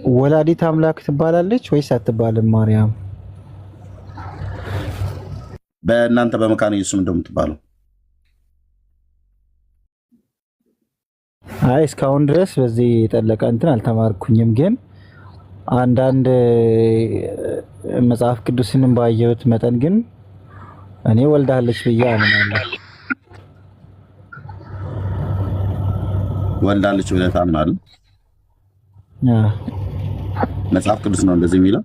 ወላዲት አምላክ ትባላለች ወይስ አትባልም? ማርያም በእናንተ በመካነ ኢየሱስ እንደምትባለው? አይ እስካሁን ድረስ በዚህ የጠለቀ እንትን አልተማርኩኝም፣ ግን አንዳንድ መጽሐፍ ቅዱስንም ባየሁት መጠን ግን እኔ ወልዳለች ብዬ አምናለሁ። ወልዳለች ብለህ ታምናለህ? መጽሐፍ ቅዱስ ነው እንደዚህ የሚለው?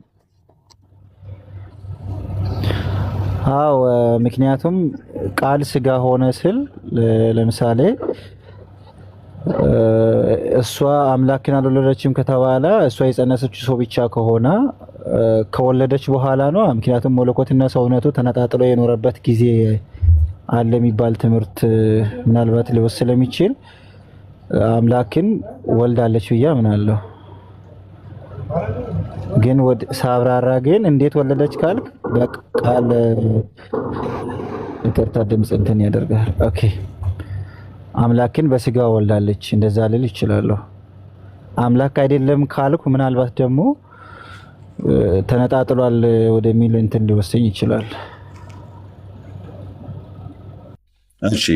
አዎ፣ ምክንያቱም ቃል ስጋ ሆነ ስል ለምሳሌ እሷ አምላክን አልወለደችም ከተባለ እሷ የጸነሰችው ሰው ብቻ ከሆነ ከወለደች በኋላ ነው። ምክንያቱም መለኮትና ሰውነቱ ተነጣጥሎ የኖረበት ጊዜ አለ የሚባል ትምህርት ምናልባት ሊወስድ ስለሚችል አምላክን ወልዳለች ብዬ አምናለሁ። ግን ሳብራራ ግን እንዴት ወለደች ካልክ በቃል ይቅርታ ድምፅ እንትን ያደርጋል። ኦኬ አምላክን በስጋ ወልዳለች እንደዛ ልል ይችላለሁ። አምላክ አይደለም ካልኩ ምናልባት ደግሞ ተነጣጥሏል ወደሚል እንትን ሊወስኝ ይችላል። እሺ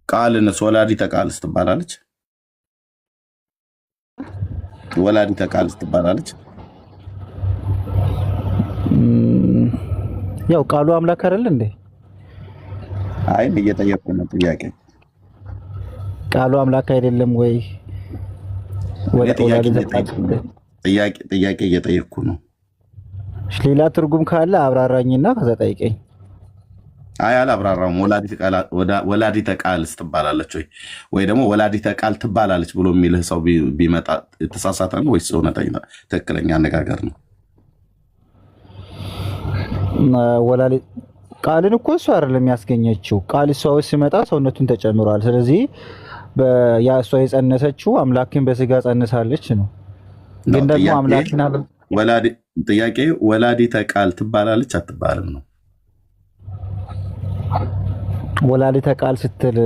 ቃልንስ ወላዲተ ቃልስ ትባላለች? ወላዲተ ቃልስ ትባላለች? ያው ቃሉ አምላክ አይደል እንዴ? አይ እየጠየቅኩ ነው ጥያቄ። ቃሉ አምላክ አይደለም ወይ? ጥያቄ እየጠየቅኩ ነው። ሌላ ትርጉም ካለ አብራራኝና ከዛ ጠይቀኝ። አይ አላብራራውም። ወላዲተ ቃልስ ትባላለች ወይ ደግሞ ወላዲተ ቃል ትባላለች ብሎ የሚልህ ሰው ቢመጣ የተሳሳተ ነው ወይስ እውነተኛ ትክክለኛ አነጋገር ነው? ቃልን እኮ እሷ አይደለም ያስገኘችው። ቃል እሷ ውስጥ ሲመጣ ሰውነቱን ተጨምሯል። ስለዚህ ያ እሷ የጸነሰችው አምላክን በስጋ ጸንሳለች ነው። ግን ደግሞ አምላክን ጥያቄ ወላዲተ ቃል ትባላለች አትባልም ነው? ወላዲተ ቃል ስትል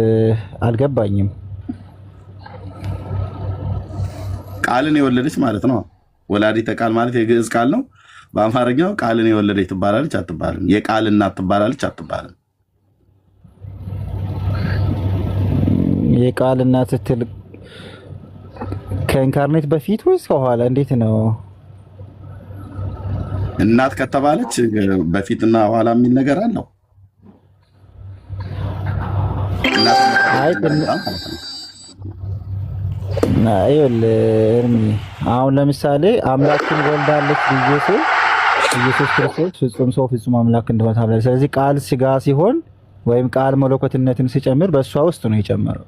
አልገባኝም። ቃልን የወለደች ማለት ነው። ወላዲተ ቃል ማለት የግዕዝ ቃል ነው። በአማርኛው ቃልን የወለደች ትባላለች አትባልም? የቃል እናት ትባላለች አትባልም? የቃል እናት ስትል ከኢንካርኔት በፊት ወይስ ከኋላ? እንዴት ነው? እናት ከተባለች በፊትና ኋላ የሚል ነገር አለው? አሁን ለምሳሌ አምላክን ወልዳለች ብዬ ስል ኢየሱስ ክርስቶስ ፍጹም ሰው ፍጹም አምላክ እንደሆነ ታብላለች። ስለዚህ ቃል ስጋ ሲሆን ወይም ቃል መለኮትነትን ሲጨምር በእሷ ውስጥ ነው የጨመረው።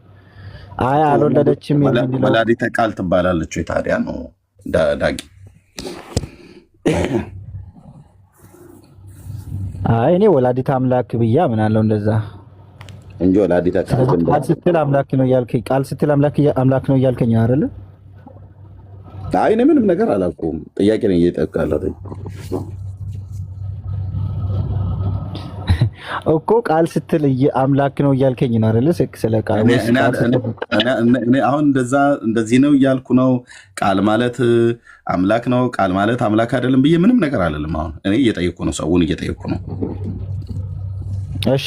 አይ አልወለደችም የሚለው ወላዲተ ቃል ትባላለች ወይ ታዲያ ነው ዳጊ? አይ እኔ ወላዲተ አምላክ ብዬ አምናለሁ እንደዛ እንጂ ወላዲተ ቃል ስትል አምላክ ነው እያልከኝ ቃል ስትል አምላክ ነው እያልከኝ አይደለ? አይ እኔ ምንም ነገር አላልኩም። ጥያቄ ነው እየጠየቅኩት እኮ ቃል ስትል አምላክ ነው እያልከኝ ነው አይደለ? ስለ ቃል እኔ አሁን እንደዚህ ነው እያልኩ ነው። ቃል ማለት አምላክ ነው፣ ቃል ማለት አምላክ አይደለም ብዬ ምንም ነገር አልልም። አሁን እኔ እየጠየቅኩ ነው፣ ሰውን እየጠየቅኩ ነው። እሺ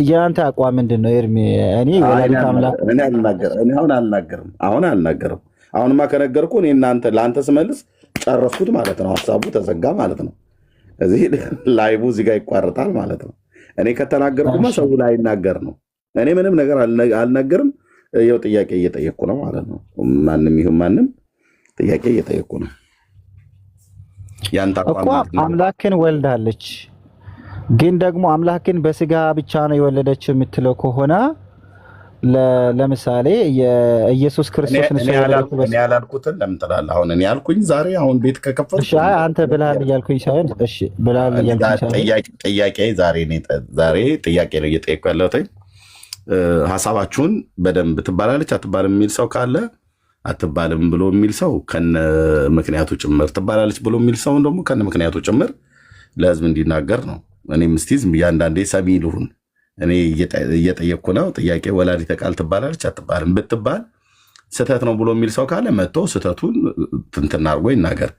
የአንተ አቋም ምንድን ነው ኤርሚ? እኔ ወላዲተ አምላክ እኔ አሁን አልናገርም። አሁንማ ከነገርኩ እኔ ለአንተ ስመልስ ጨረስኩት ማለት ነው። ሀሳቡ ተዘጋ ማለት ነው። እዚህ ላይቡ እዚህ ጋር ይቋርጣል ማለት ነው። እኔ ከተናገርኩማ ሰው ላይናገር ነው። እኔ ምንም ነገር አልናገርም። ይኸው ጥያቄ እየጠየቅኩ ነው ማለት ነው። ማንም ይሁን ማንም ጥያቄ እየጠየቅኩ ነው። ያንተ አቋም አምላክን ወልዳለች ግን ደግሞ አምላክን በስጋ ብቻ ነው የወለደችው የምትለው ከሆነ ለምሳሌ የኢየሱስ ክርስቶስ እኔ ያላልኩትን ለምን ትላለህ? አሁን እኔ ያልኩኝ ዛሬ አሁን ቤት ከከፈትኩ እሺ፣ አንተ ብለሃል እያልኩኝ ሳይሆን እሺ ብለሃል እያልኩኝ ጥያቄ ዛሬ ጥያቄ ነው እየጠየቅኩ ያለሁት። ሀሳባችሁን በደንብ ትባላለች አትባልም የሚል ሰው ካለ አትባልም ብሎ የሚል ሰው ከነ ምክንያቱ ጭምር፣ ትባላለች ብሎ የሚል ሰው ደግሞ ከነ ምክንያቱ ጭምር ለህዝብ እንዲናገር ነው። እኔም እስቲ ዝም እያንዳንዴ ሰሚ ልሁን። እኔ እየጠየቅኩ ነው። ጥያቄ ወላዲተ ቃል ትባላለች አትባልም ብትባል ስህተት ነው ብሎ የሚል ሰው ካለ መጥቶ ስህተቱን ትንትና አድርጎ ይናገር።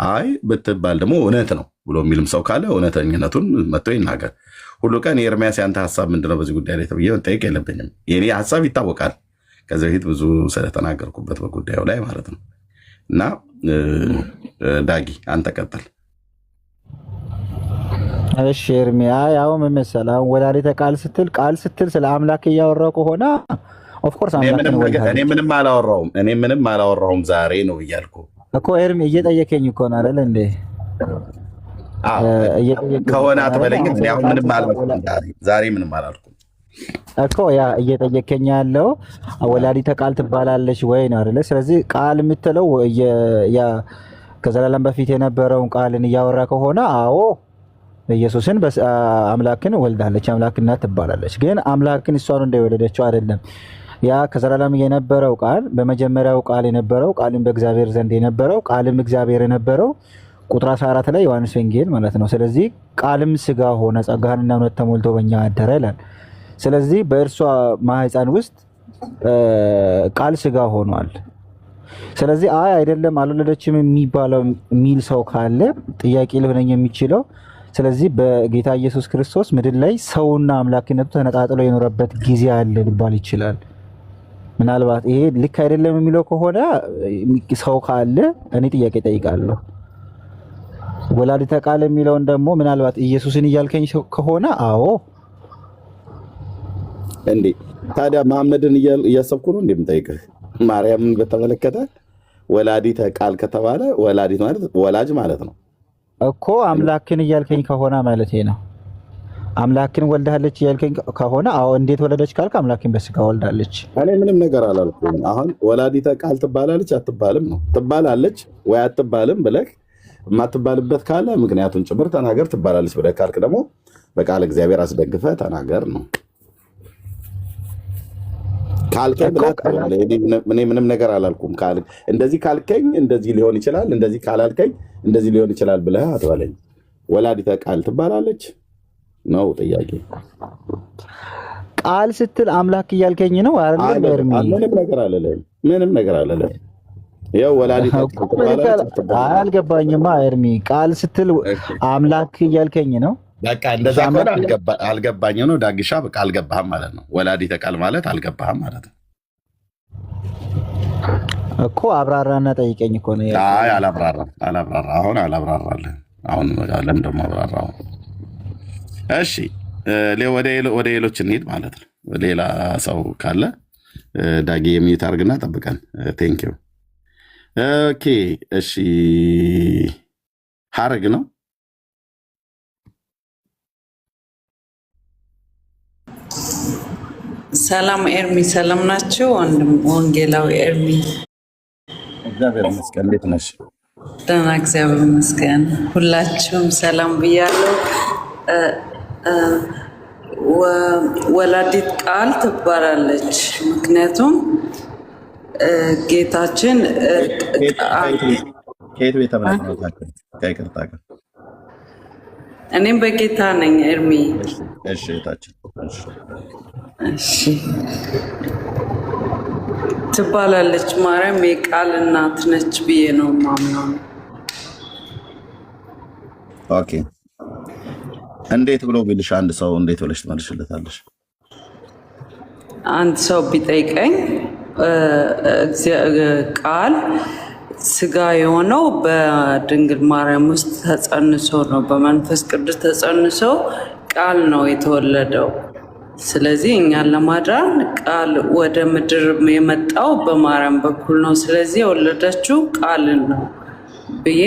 አይ ብትባል ደግሞ እውነት ነው ብሎ የሚልም ሰው ካለ እውነተኝነቱን መጥቶ ይናገር። ሁሉ ቀን የኤርሚያስ ያንተ ሀሳብ ምንድነው በዚህ ጉዳይ ላይ ተብዬ መጠየቅ የለብኝም። የኔ ሀሳብ ይታወቃል፣ ከዚህ በፊት ብዙ ስለተናገርኩበት በጉዳዩ ላይ ማለት ነው። እና ዳጊ አንተ ቀጥል። እሺ ኤርሚ፣ ያው ምን መሰለህ አሁን ወላዲተ ቃል ስትል ስለ አምላክ እያወራሁ ከሆነ ኦፍኮርስ አምላክ ነው። እኔ ምንም አላወራሁም ዛሬ ነው እያልኩ እኮ ኤርሚ፣ እየጠየከኝ እኮ ነው አይደል እንዴ? ከሆነ አትበለኝ። ምንም አላልኩም ዛሬ ምንም አላልኩም እኮ ያ እየጠየከኝ ያለው ወላዲተ ቃል ትባላለች ወይ ነው አይደለ? ስለዚህ ቃል የምትለው ያ ከዘላለም በፊት የነበረውን ቃልን እያወራ ከሆነ አዎ ኢየሱስን አምላክን ወልዳለች፣ አምላክናት ትባላለች። ግን አምላክን እሷን እንደወለደችው አይደለም። ያ ከዘላለም የነበረው ቃል በመጀመሪያው ቃል የነበረው ቃልም በእግዚአብሔር ዘንድ የነበረው ቃልም እግዚአብሔር የነበረው ቁጥር 14 ላይ ዮሐንስ ወንጌል ማለት ነው። ስለዚህ ቃልም ስጋ ሆነ ጸጋንና እውነት ተሞልቶ በእኛ አደረ ይላል። ስለዚህ በእርሷ ማህፀን ውስጥ ቃል ስጋ ሆኗል። ስለዚህ አይ አይደለም አልወለደችም የሚል ሰው ካለ ጥያቄ ሊሆነኝ የሚችለው ስለዚህ በጌታ ኢየሱስ ክርስቶስ ምድር ላይ ሰውና አምላክነቱ ተነጣጥሎ የኖረበት ጊዜ አለ ሊባል ይችላል። ምናልባት ይሄ ልክ አይደለም የሚለው ከሆነ ሰው ካለ እኔ ጥያቄ ጠይቃለሁ። ወላዲተ ቃል የሚለውን ደግሞ ምናልባት ኢየሱስን እያልከኝ ከሆነ አዎ እንዴ ታዲያ መሐመድን እያሰብኩ ነው እንደምጠይቅህ። ማርያምን በተመለከተ ወላዲተ ቃል ከተባለ ወላዲት ማለት ወላጅ ማለት ነው እኮ። አምላክን እያልከኝ ከሆነ ማለት ነው። አምላክን ወልዳለች እያልከኝ ከሆነ አዎ እንዴት ወለደች ካልክ አምላክን በስጋ ወልዳለች። እኔ ምንም ነገር አላልኩም። አሁን ወላዲተ ቃል ትባላለች አትባልም ነው። ትባላለች ወይ አትባልም ብለህ የማትባልበት ካለ ምክንያቱን ጭምር ተናገር። ትባላለች ብለህ ካልክ ደግሞ በቃል እግዚአብሔር አስደግፈህ ተናገር ነው። እኔ ምንም ነገር አላልኩም። እንደዚህ ካልከኝ እንደዚህ ሊሆን ይችላል፣ እንደዚህ ካላልከኝ እንደዚህ ሊሆን ይችላል ብለህ አትበለኝ። ወላዲተ ቃል ትባላለች ነው ጥያቄ። ቃል ስትል አምላክ እያልከኝ ነው አይደል? ምንም ነገር አለለም። ምንም ነገር አለለም። ያው ወላዲተ አልገባኝማ ኤርሚ። ቃል ስትል አምላክ እያልከኝ ነው። በቃ እንደዛ ከሆነ አልገባኝ ነው ዳግሻ። በቃ አልገባህም ማለት ነው። ወላዲተ ቃል ማለት አልገባህም ማለት ነው እኮ። አብራራና ጠይቀኝ እኮ ነው። አይ አላብራራም። አሁን አላብራራለህ። አሁን ለምን ደግሞ አብራራው? እሺ ወደ ሌሎች እንሂድ ማለት ነው። ሌላ ሰው ካለ ዳጊ የሚዩት አድርግና ጠብቀን። ቴንኪው። ኦኬ እሺ፣ ሀረግ ነው። ሰላም ኤርሚ፣ ሰላም ናቸው ወንድም ወንጌላዊ ኤርሚ? እግዚአብሔር ይመስገን። እንዴት ነሽ? ደህና እግዚአብሔር ይመስገን። ሁላችሁም ሰላም ብያለሁ። ወላዲት ቃል ትባላለች። ምክንያቱም ጌታችን ከየት ቤተ እምነት ነው? ከይቅርታ ጋር እኔም በጌታ ነኝ ኤርሚ። እሺ እህታችን እሺ ትባላለች። ማርያም የቃል እናት ነች ብዬ ነው ማምነው። ኦኬ እንዴት ብሎ ቢልሽ አንድ ሰው እንዴት ብለሽ ትመልሽለታለሽ? አንድ ሰው ቢጠይቀኝ ቃል ስጋ የሆነው በድንግል ማርያም ውስጥ ተጸንሶ ነው፣ በመንፈስ ቅዱስ ተጸንሶ ቃል ነው የተወለደው። ስለዚህ እኛን ለማዳን ቃል ወደ ምድር የመጣው በማርያም በኩል ነው። ስለዚህ የወለደችው ቃልን ነው ብዬ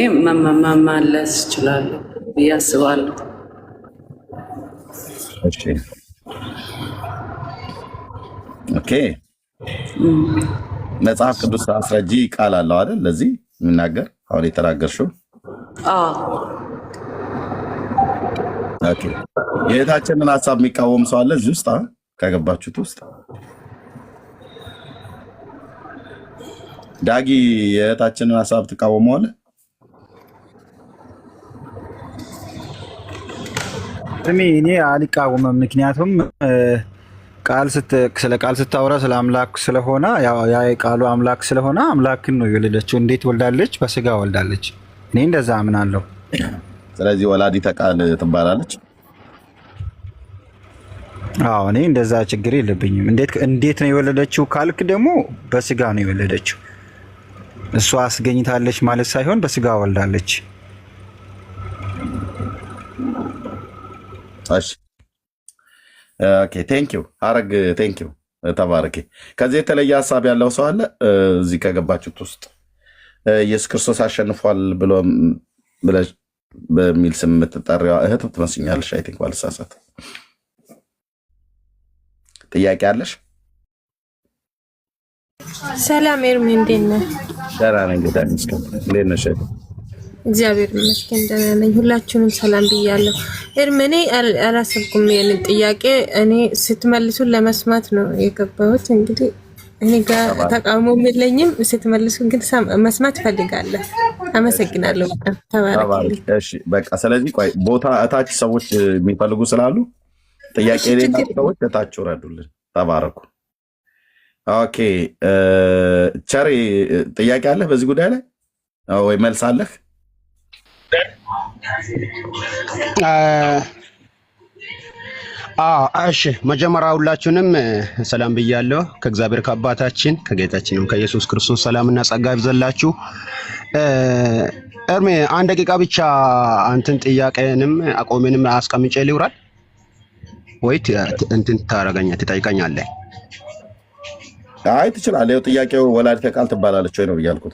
መመለስ እችላለሁ ብዬ አስባለሁ። ኦኬ መጽሐፍ ቅዱስ አስረጂ ቃል አለው አይደል? ለዚህ የሚናገር አሁን የተናገርሽው የእህታችንን ሀሳብ የሚቃወም ሰው አለ እዚህ ውስጥ? ከገባችሁት ውስጥ ዳጊ የእህታችንን ሀሳብ ትቃወመዋለህ? እኔ አልቃወምም። ምክንያቱም ስለ ቃል ስታወራ ስለ አምላክ ስለሆነ ያ ቃሉ አምላክ ስለሆነ አምላክን ነው የወለደችው። እንዴት ወልዳለች? በስጋ ወልዳለች። እኔ እንደዛ አምናለሁ። ስለዚህ ወላዲተ ቃል ትባላለች። አዎ እኔ እንደዛ ችግር የለብኝም። እንዴት ነው የወለደችው ካልክ ደግሞ በስጋ ነው የወለደችው። እሷ አስገኝታለች ማለት ሳይሆን በስጋ ወልዳለች። እሺ ኦኬ ቴንክ ዩ ሐረግ ቴንክ ዩ ተባረኪ። ከዚህ የተለየ ሀሳብ ያለው ሰው አለ እዚህ ከገባችሁት ውስጥ? ኢየሱስ ክርስቶስ አሸንፏል ብለሽ በሚል ስም የምትጠሪዋ እህት ትመስኛለሽ። አይ ቲንክ ባልሳሳት። ጥያቄ አለሽ? ሰላም ኤርሚ፣ እንዴት ነህ? ደህና ነኝ ጌታ ይመስገን። እንዴት ነሽ? እግዚአብሔር ይመስገን ደህና ነኝ። ሁላችሁንም ሰላም ብያለሁ። ኤርሚ፣ እኔ አላሰብኩም ይሄንን ጥያቄ። እኔ ስትመልሱ ለመስማት ነው የገባሁት። እንግዲህ እኔ ጋር ተቃውሞ የለኝም። ስትመልሱ ግን መስማት ፈልጋለሁ። አመሰግናለሁ። ተባረክ። እሺ በቃ ስለዚህ ቆይ ቦታ እታች ሰዎች የሚፈልጉ ስላሉ ጥያቄ የሌላቸው ሰዎች እታች ውረዱልን። ተባረኩ። ኦኬ ቸሪ ጥያቄ አለህ በዚህ ጉዳይ ላይ ወይ መልስ አለህ? እሺ መጀመሪያ ሁላችሁንም ሰላም ብያለሁ። ከእግዚአብሔር ከአባታችን ከጌታችንም ከኢየሱስ ክርስቶስ ሰላምና ጸጋ ይብዛላችሁ። ኤርሚ አንድ ደቂቃ ብቻ አንተን ጥያቄንም አቆሜንም አስቀምጬ ሊውራል ወይ እንትን ትጠይቀኛለህ? አይ ትችላለህ። ይኸው ጥያቄው ወላዲተ ቃል ትባላለች ወይ ነው እያልኩት።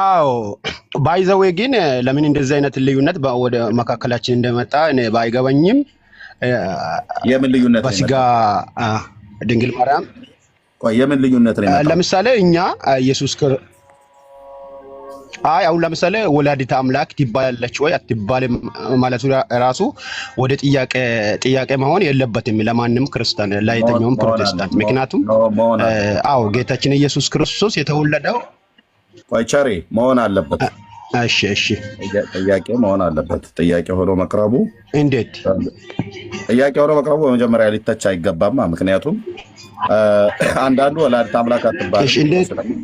አዎ ባይዘዌ ግን ለምን እንደዚህ አይነት ልዩነት ወደ መካከላችን እንደመጣ እኔ ባይገባኝም የምን ልዩነት ነው? በስጋ ድንግል ማርያም የምን ልዩነት ነው? ለምሳሌ እኛ ኢየሱስ አሁን ለምሳሌ ወላዲተ አምላክ ትባላለች ወይ አትባልም ማለቱ ራሱ ወደ ጥያቄ መሆን የለበትም ለማንም ክርስቲያን ለየትኛውም ፕሮቴስታንት። ምክንያቱም ጌታችን ኢየሱስ ክርስቶስ የተወለደው ቸሬ መሆን አለበት። እሺ ጥያቄ መሆን አለበት። ጥያቄ ሆኖ መቅረቡ እንዴት? ጥያቄ ሆኖ መቅረቡ በመጀመሪያ ሊተች አይገባማ። ምክንያቱም አንዳንዱ ወላዲተ አምላክ አትባልም።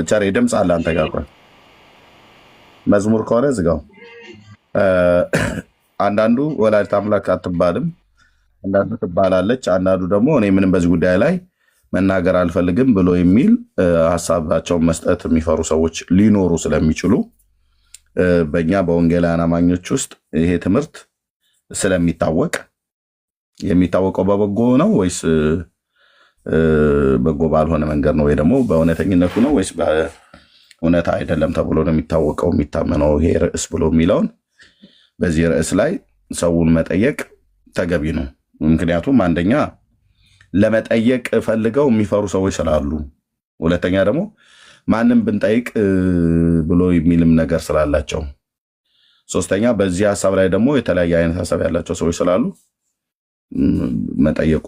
ቸሬ ድምፅ አለ አንተ ጋር። ቆይ መዝሙር ከሆነ ዝጋው። አንዳንዱ ወላዲተ አምላክ አትባልም፣ አንዳንዱ ትባላለች፣ አንዳንዱ ደግሞ እኔ ምንም በዚህ ጉዳይ ላይ መናገር አልፈልግም ብሎ የሚል ሀሳባቸውን መስጠት የሚፈሩ ሰዎች ሊኖሩ ስለሚችሉ በእኛ በወንጌላውያን አማኞች ውስጥ ይሄ ትምህርት ስለሚታወቅ የሚታወቀው በበጎ ነው ወይስ በጎ ባልሆነ መንገድ ነው፣ ወይ ደግሞ በእውነተኝነቱ ነው ወይስ በእውነታ አይደለም ተብሎ ነው የሚታወቀው የሚታመነው ይሄ ርዕስ ብሎ የሚለውን በዚህ ርዕስ ላይ ሰውን መጠየቅ ተገቢ ነው። ምክንያቱም አንደኛ ለመጠየቅ ፈልገው የሚፈሩ ሰዎች ስላሉ፣ ሁለተኛ ደግሞ ማንም ብንጠይቅ ብሎ የሚልም ነገር ስላላቸው፣ ሶስተኛ በዚህ ሀሳብ ላይ ደግሞ የተለያየ አይነት ሀሳብ ያላቸው ሰዎች ስላሉ መጠየቁ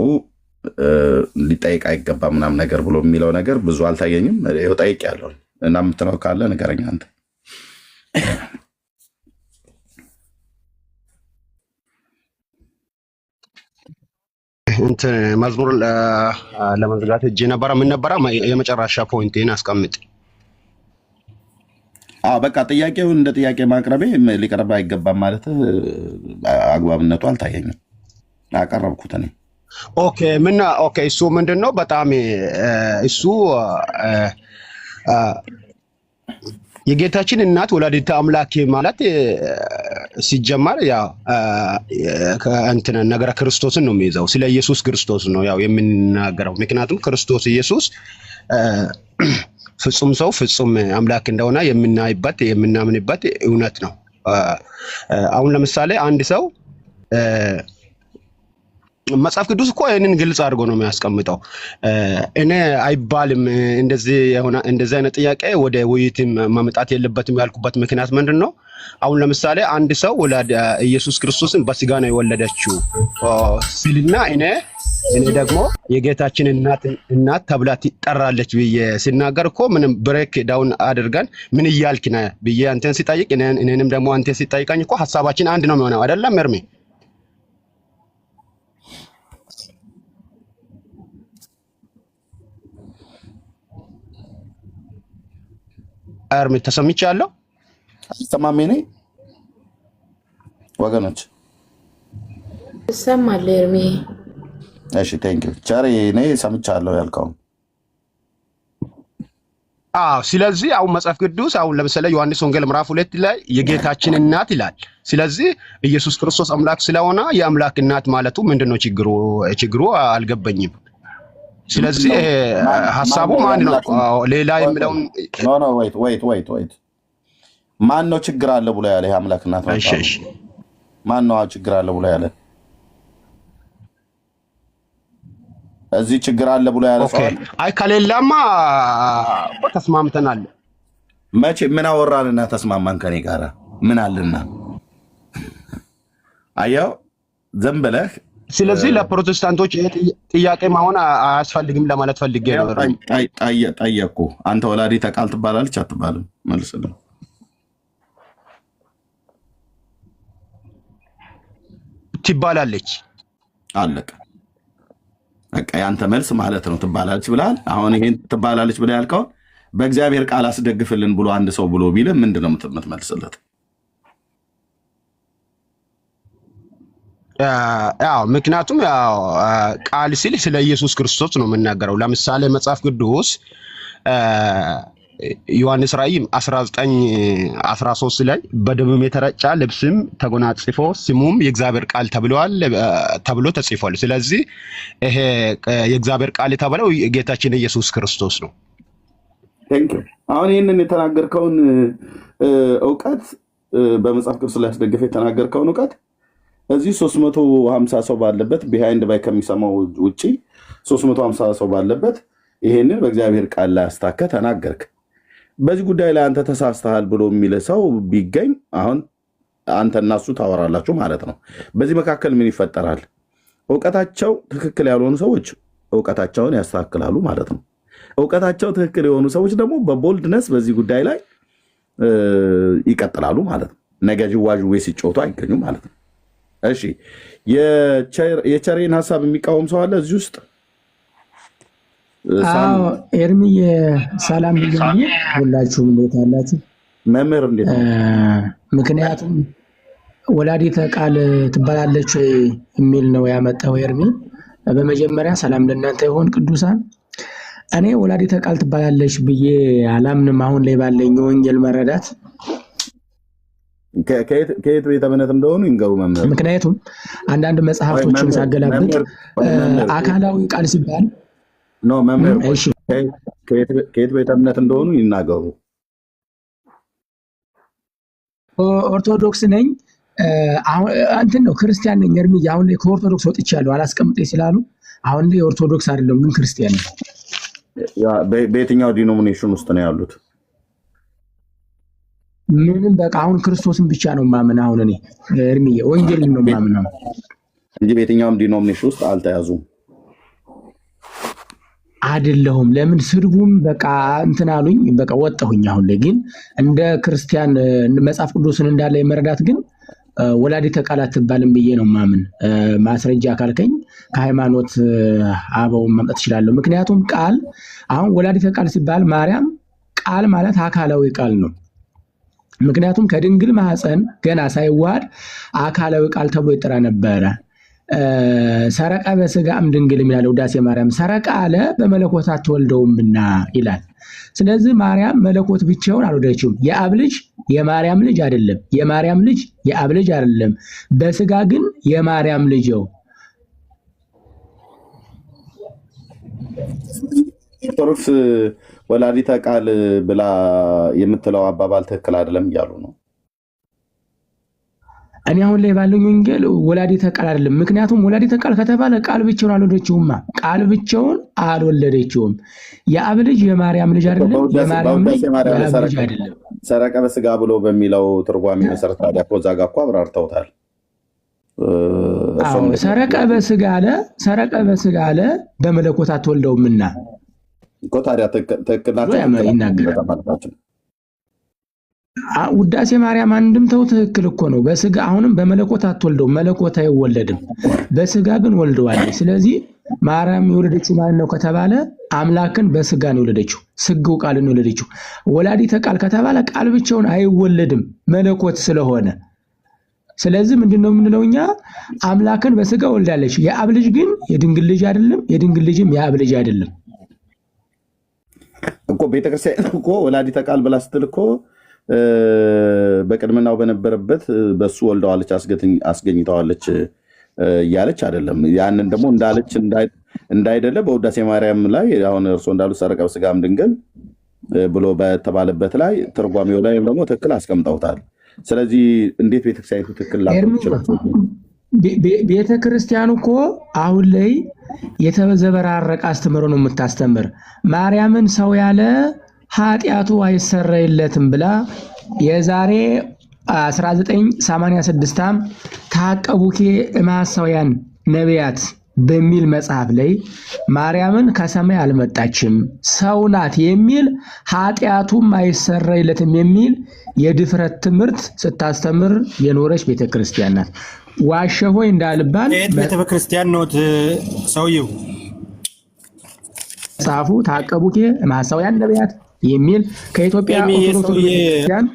ሊጠይቅ አይገባም ምናምን ነገር ብሎ የሚለው ነገር ብዙ አልታየኝም። ይኸው ጠይቄያለሁ እና የምትለው ካለ ንገረኝ አንተ። እንትን መዝሙር ለመዝጋት እጄ ነበረ። ምን ነበረ የመጨረሻ ፖይንቴን አስቀምጥ። በቃ ጥያቄውን እንደ ጥያቄ ማቅረቤ ሊቀርብ አይገባም ማለት አግባብነቱ አልታየኝም። አቀረብኩት እኔ። ኦኬ እሱ ምንድን ነው በጣም እሱ የጌታችን እናት ወላዲተ አምላክ ማለት ሲጀመር ያው እንትን ነገረ ክርስቶስን ነው የሚይዘው። ስለ ኢየሱስ ክርስቶስ ነው ያው የምንናገረው። ምክንያቱም ክርስቶስ ኢየሱስ ፍጹም ሰው ፍጹም አምላክ እንደሆነ የምናይበት የምናምንበት እውነት ነው። አሁን ለምሳሌ አንድ ሰው መጽሐፍ ቅዱስ እኮ ይሄንን ግልጽ አድርጎ ነው የሚያስቀምጠው። እኔ አይባልም እንደዚህ አይነት ጥያቄ ወደ ውይይትም መምጣት የለበትም ያልኩበት ምክንያት ምንድን ነው? አሁን ለምሳሌ አንድ ሰው ኢየሱስ ክርስቶስን በስጋ ነው የወለደችው ሲልና እኔ ደግሞ የጌታችን እናት ተብላ ትጠራለች ብዬ ሲናገር እኮ ምንም ብሬክ ዳውን አድርገን ምን እያልክ ነህ ብዬ አንተን ሲጠይቅ እኔንም ደግሞ አንተ ሲጠይቀኝ እኮ ሀሳባችን አንድ ነው የሚሆነው አይደለም ኤርሚ? እርም ተሰምቻለሁ። አይሰማም የኔ ወገኖች? ይሰማል ኤርሚ? እሺ ቴንክ ዩ ቸሪ፣ እኔ ሰምቻለሁ ያልከው። ስለዚህ አሁን መጽሐፍ ቅዱስ አሁን ለምሳሌ ዮሐንስ ወንጌል ምዕራፍ 2 ላይ የጌታችን እናት ይላል። ስለዚህ ኢየሱስ ክርስቶስ አምላክ ስለሆነ የአምላክ እናት ማለቱ ምንድነው ችግሩ አልገባኝም። ስለዚህ ሐሳቡ ማን ነው? ሌላ የሚለውን ኖ ወይት ማን ነው ችግር አለ ብሎ ያለ? የአምላክ እናት ነው። እሺ ማን ነው ችግር አለ ብሎ ያለ? እዚህ ችግር አለ ብሎ ያለ ሰው አይ ከሌላማ ተስማምተናል። መቼ ምን አወራንና ተስማማን? ከኔ ጋራ ምን አለና አያው ዝም ብለህ። ስለዚህ ለፕሮቴስታንቶች ጥያቄ ማሆን አያስፈልግም ለማለት ፈልጌ ነው። ጠየቅኩ። አንተ ወላዲተ ቃል ትባላለች አትባልም? መልስልኝ። ትባላለች። አለቀ። በቃ ያንተ መልስ ማለት ነው። ትባላለች ብለሃል። አሁን ይሄን ትባላለች ብለህ ያልከው በእግዚአብሔር ቃል አስደግፍልን ብሎ አንድ ሰው ብሎ ቢልህ ምንድነው የምትመልስለት? ምክንያቱም ቃል ሲል ስለ ኢየሱስ ክርስቶስ ነው የምናገረው። ለምሳሌ መጽሐፍ ቅዱስ ዮሐንስ ራእይ 19:13 ላይ በደምም የተረጨ ልብስም ተጎናጽፎ ስሙም የእግዚአብሔር ቃል ተብሎ ተጽፏል። ስለዚህ ይሄ የእግዚአብሔር ቃል የተባለው ጌታችን ኢየሱስ ክርስቶስ ነው። አሁን ይህንን የተናገርከውን እውቀት በመጽሐፍ ቅዱስ ላይ ያስደግፈ የተናገርከውን እውቀት እዚህ 350 ሰው ባለበት ቢሃይንድ ባይ ከሚሰማው ውጪ 350 ሰው ባለበት ይሄንን በእግዚአብሔር ቃል ላይ አስታከ ተናገርክ። በዚህ ጉዳይ ላይ አንተ ተሳስተሃል ብሎ የሚል ሰው ቢገኝ አሁን አንተ እና እሱ ታወራላችሁ ማለት ነው። በዚህ መካከል ምን ይፈጠራል? እውቀታቸው ትክክል ያልሆኑ ሰዎች እውቀታቸውን ያስተካክላሉ ማለት ነው። እውቀታቸው ትክክል የሆኑ ሰዎች ደግሞ በቦልድነስ በዚህ ጉዳይ ላይ ይቀጥላሉ ማለት ነው። ነገ ጅዋዥዌ ሲጮቱ አይገኙም ማለት ነው። እሺ የቸሬን ሀሳብ የሚቃወም ሰው አለ እዚህ ውስጥ? ኤርሚዬ ሰላም ብያለሁ። ሁላችሁም እንዴት አላችሁ? መምህር እንዴት ነው? ምክንያቱም ወላዲተ ቃል ትባላለች የሚል ነው ያመጣው ኤርሚ። በመጀመሪያ ሰላም ለእናንተ ይሁን ቅዱሳን። እኔ ወላዲተ ቃል ትባላለች ብዬ አላምንም። አሁን ላይ ባለኝ ወንጌል መረዳት ከየት ቤተ እምነት እንደሆኑ ይንገሩ መምህር። ምክንያቱም አንዳንድ መጽሐፍቶችን ሳገላብጥ አካላዊ ቃል ሲባል ኖ መምህር ከየት ቤተ እምነት እንደሆኑ ይናገሩ። ኦርቶዶክስ ነኝ። አሁን እንትን ነው ክርስቲያን ነኝ ኤርሚ። አሁን ላይ ከኦርቶዶክስ ወጥቻለሁ አላስቀምጤ ስላሉ አሁን ላይ ኦርቶዶክስ አይደለም ግን ክርስቲያን ነኝ። በየትኛው ዲኖሚኔሽን ውስጥ ነው ያሉት? ምንም በቃ አሁን ክርስቶስን ብቻ ነው ማምን። አሁን እኔ ኤርሚ ወንጌልን ነው ማምነው እንጂ በየትኛውም ዲኖሚኔሽን ውስጥ አልተያዙም አይደለሁም። ለምን ስድቡም በቃ እንትን አሉኝ፣ በቃ ወጣሁኝ። አሁን ላይ ግን እንደ ክርስቲያን መጽሐፍ ቅዱስን እንዳለ የመረዳት ግን ወላዲተ ቃል አትባልም ብዬ ነው ማምን። ማስረጃ ካልከኝ ከሃይማኖት አበው ማምጣት እችላለሁ። ምክንያቱም ቃል አሁን ወላዲተ ቃል ሲባል ማርያም ቃል ማለት አካላዊ ቃል ነው። ምክንያቱም ከድንግል ማህፀን ገና ሳይዋሃድ አካላዊ ቃል ተብሎ ይጠራ ነበረ። ሰረቀ በስጋም ድንግል ይላል ውዳሴ ማርያም። ሰረቀ አለ በመለኮት አትወልደውምና ይላል። ስለዚህ ማርያም መለኮት ብቻውን አልወለደችውም። የአብ ልጅ የማርያም ልጅ አይደለም፣ የማርያም ልጅ የአብ ልጅ አይደለም። በስጋ ግን የማርያም ልጅ ነው። ኦርቶዶክስ ወላዲተ ቃል ብላ የምትለው አባባል ትክክል አይደለም እያሉ ነው። እኔ አሁን ላይ ባለው ወንጌል ወላዲተ ቃል አይደለም። ምክንያቱም ወላዲተ ቃል ከተባለ ቃል ብቻውን አልወለደችውማ። ቃል ብቻውን አልወለደችውም። የአብ ልጅ የማርያም ልጅ አይደለም፣ የማርያም ልጅ የአብ ልጅ አይደለም። ሰረቀ በስጋ ብሎ በሚለው ትርጓሜ መሰረት ታዲያ እኮ እዛ ጋር እኮ አብራርተውታል። ሰረቀ በስጋ አለ፣ ሰረቀ በስጋ አለ በመለኮት አትወልደውምና እኮ ታዲያ ትክክል ናቸው ይናገራል። ውዳሴ ማርያም አንድምታው ትክክል እኮ ነው። በስጋ አሁንም በመለኮት አትወልደውም፣ መለኮት አይወለድም፣ በስጋ ግን ወልደዋለች። ስለዚህ ማርያም የወለደችው ማን ነው ከተባለ አምላክን በስጋ ነው የወለደችው። ስጋው ቃል ነው የወለደችው። ወላዲተ ቃል ከተባለ ቃል ብቻውን አይወለድም መለኮት ስለሆነ። ስለዚህ ምንድነው የምንለው እኛ አምላክን በስጋ ወልዳለች። የአብ ልጅ ግን የድንግል ልጅ አይደለም፣ የድንግል ልጅም የአብ ልጅ አይደለም እኮ። ቤተክርስቲያን እኮ ወላዲተ ቃል ብላ ስትል እኮ በቅድምናው በነበረበት በሱ ወልደዋለች አስገኝተዋለች እያለች አይደለም። ያንን ደግሞ እንዳለች እንዳይደለ በውዳሴ ማርያም ላይ አሁን እርስዎ እንዳሉት ሰረቀ በስጋም ድንግል ብሎ በተባለበት ላይ ትርጓሜው ላይ ደግሞ ትክክል አስቀምጠውታል። ስለዚህ እንዴት ቤተክርስቲያኒቱ ትክክል ላትሆን ይችላል? ቤተክርስቲያኑ እኮ አሁን ላይ የተዘበራረቀ አስተምሮ ነው የምታስተምር። ማርያምን ሰው ያለ ኃጢአቱ አይሰረይለትም ብላ የዛሬ 1986 ታቀቡኬ እማሳውያን ነቢያት በሚል መጽሐፍ ላይ ማርያምን ከሰማይ አልመጣችም ሰው ናት የሚል ኃጢአቱም አይሰረይለትም የሚል የድፍረት ትምህርት ስታስተምር የኖረች ቤተክርስቲያን ናት። ዋሸሆይ እንዳልባል ቤተክርስቲያን ነው ሰውየው መጽሐፉ ታቀቡኬ እማሳውያን ነቢያት የሚል ከኢትዮጵያ ኦርቶዶክስ ቤተክርስቲያን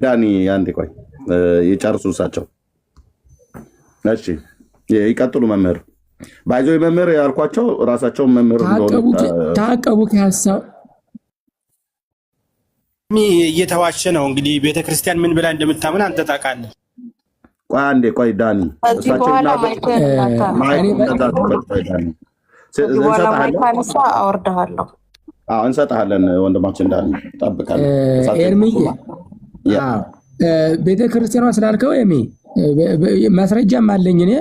ዳኒ አንዴ ቆይ ይጨርሱ እሳቸው። እሺ ይቀጥሉ መምህር። ባይዞ መምህር ያልኳቸው ራሳቸው መምህር እንደሆነ ታቀቡኬ ሐሳብ እየተዋሸ ነው። እንግዲህ ቤተክርስቲያን ምን ብላ እንደምታምን አንተ ታውቃለህ። ቆይ አንዴ ቆይ ዳኒ እሳቸው እንሰጥሃለን ወንድማችን ዳኒ ጠብቃለን። ኤርሚዬ ቤተክርስቲያኗ ስላልከው ማስረጃም አለኝ እኔ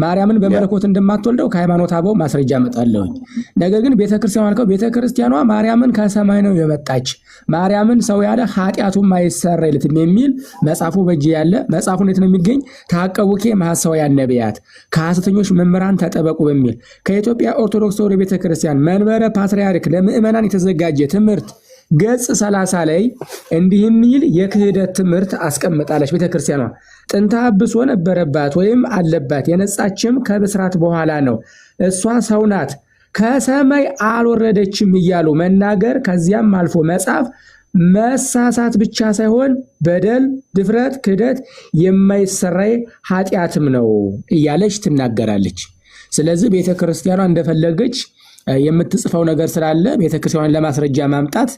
ማርያምን በመለኮት እንደማትወልደው ከሃይማኖት አበው ማስረጃ አመጣለሁኝ። ነገር ግን ቤተክርስቲያኗ አልከው ቤተክርስቲያኗ ማርያምን ከሰማይ ነው የመጣች ማርያምን ሰው ያለ ኃጢአቱም አይሰረይለትም የሚል መጽሐፉ በእጅ ያለ መጽሐፉን የት ነው የሚገኝ? ታቀቡኬ እምሐሳውያን ነቢያት ከሐሰተኞች መምህራን ተጠበቁ በሚል ከኢትዮጵያ ኦርቶዶክስ ተዋሕዶ ቤተክርስቲያን መንበረ ፓትርያርክ ለምእመናን የተዘጋጀ ትምህርት ገጽ 30 ላይ እንዲህ የሚል የክህደት ትምህርት አስቀምጣለች ቤተክርስቲያኗ። ጥንተ አብሶ ነበረባት ወይም አለባት የነጻችም ከብስራት በኋላ ነው። እሷ ሰው ናት ከሰማይ አልወረደችም እያሉ መናገር ከዚያም አልፎ መጻፍ መሳሳት ብቻ ሳይሆን በደል፣ ድፍረት፣ ክህደት የማይሰራይ ኃጢአትም ነው እያለች ትናገራለች። ስለዚህ ቤተክርስቲያኗ እንደፈለገች የምትጽፈው ነገር ስላለ ቤተክርስቲያኗን ለማስረጃ ማምጣት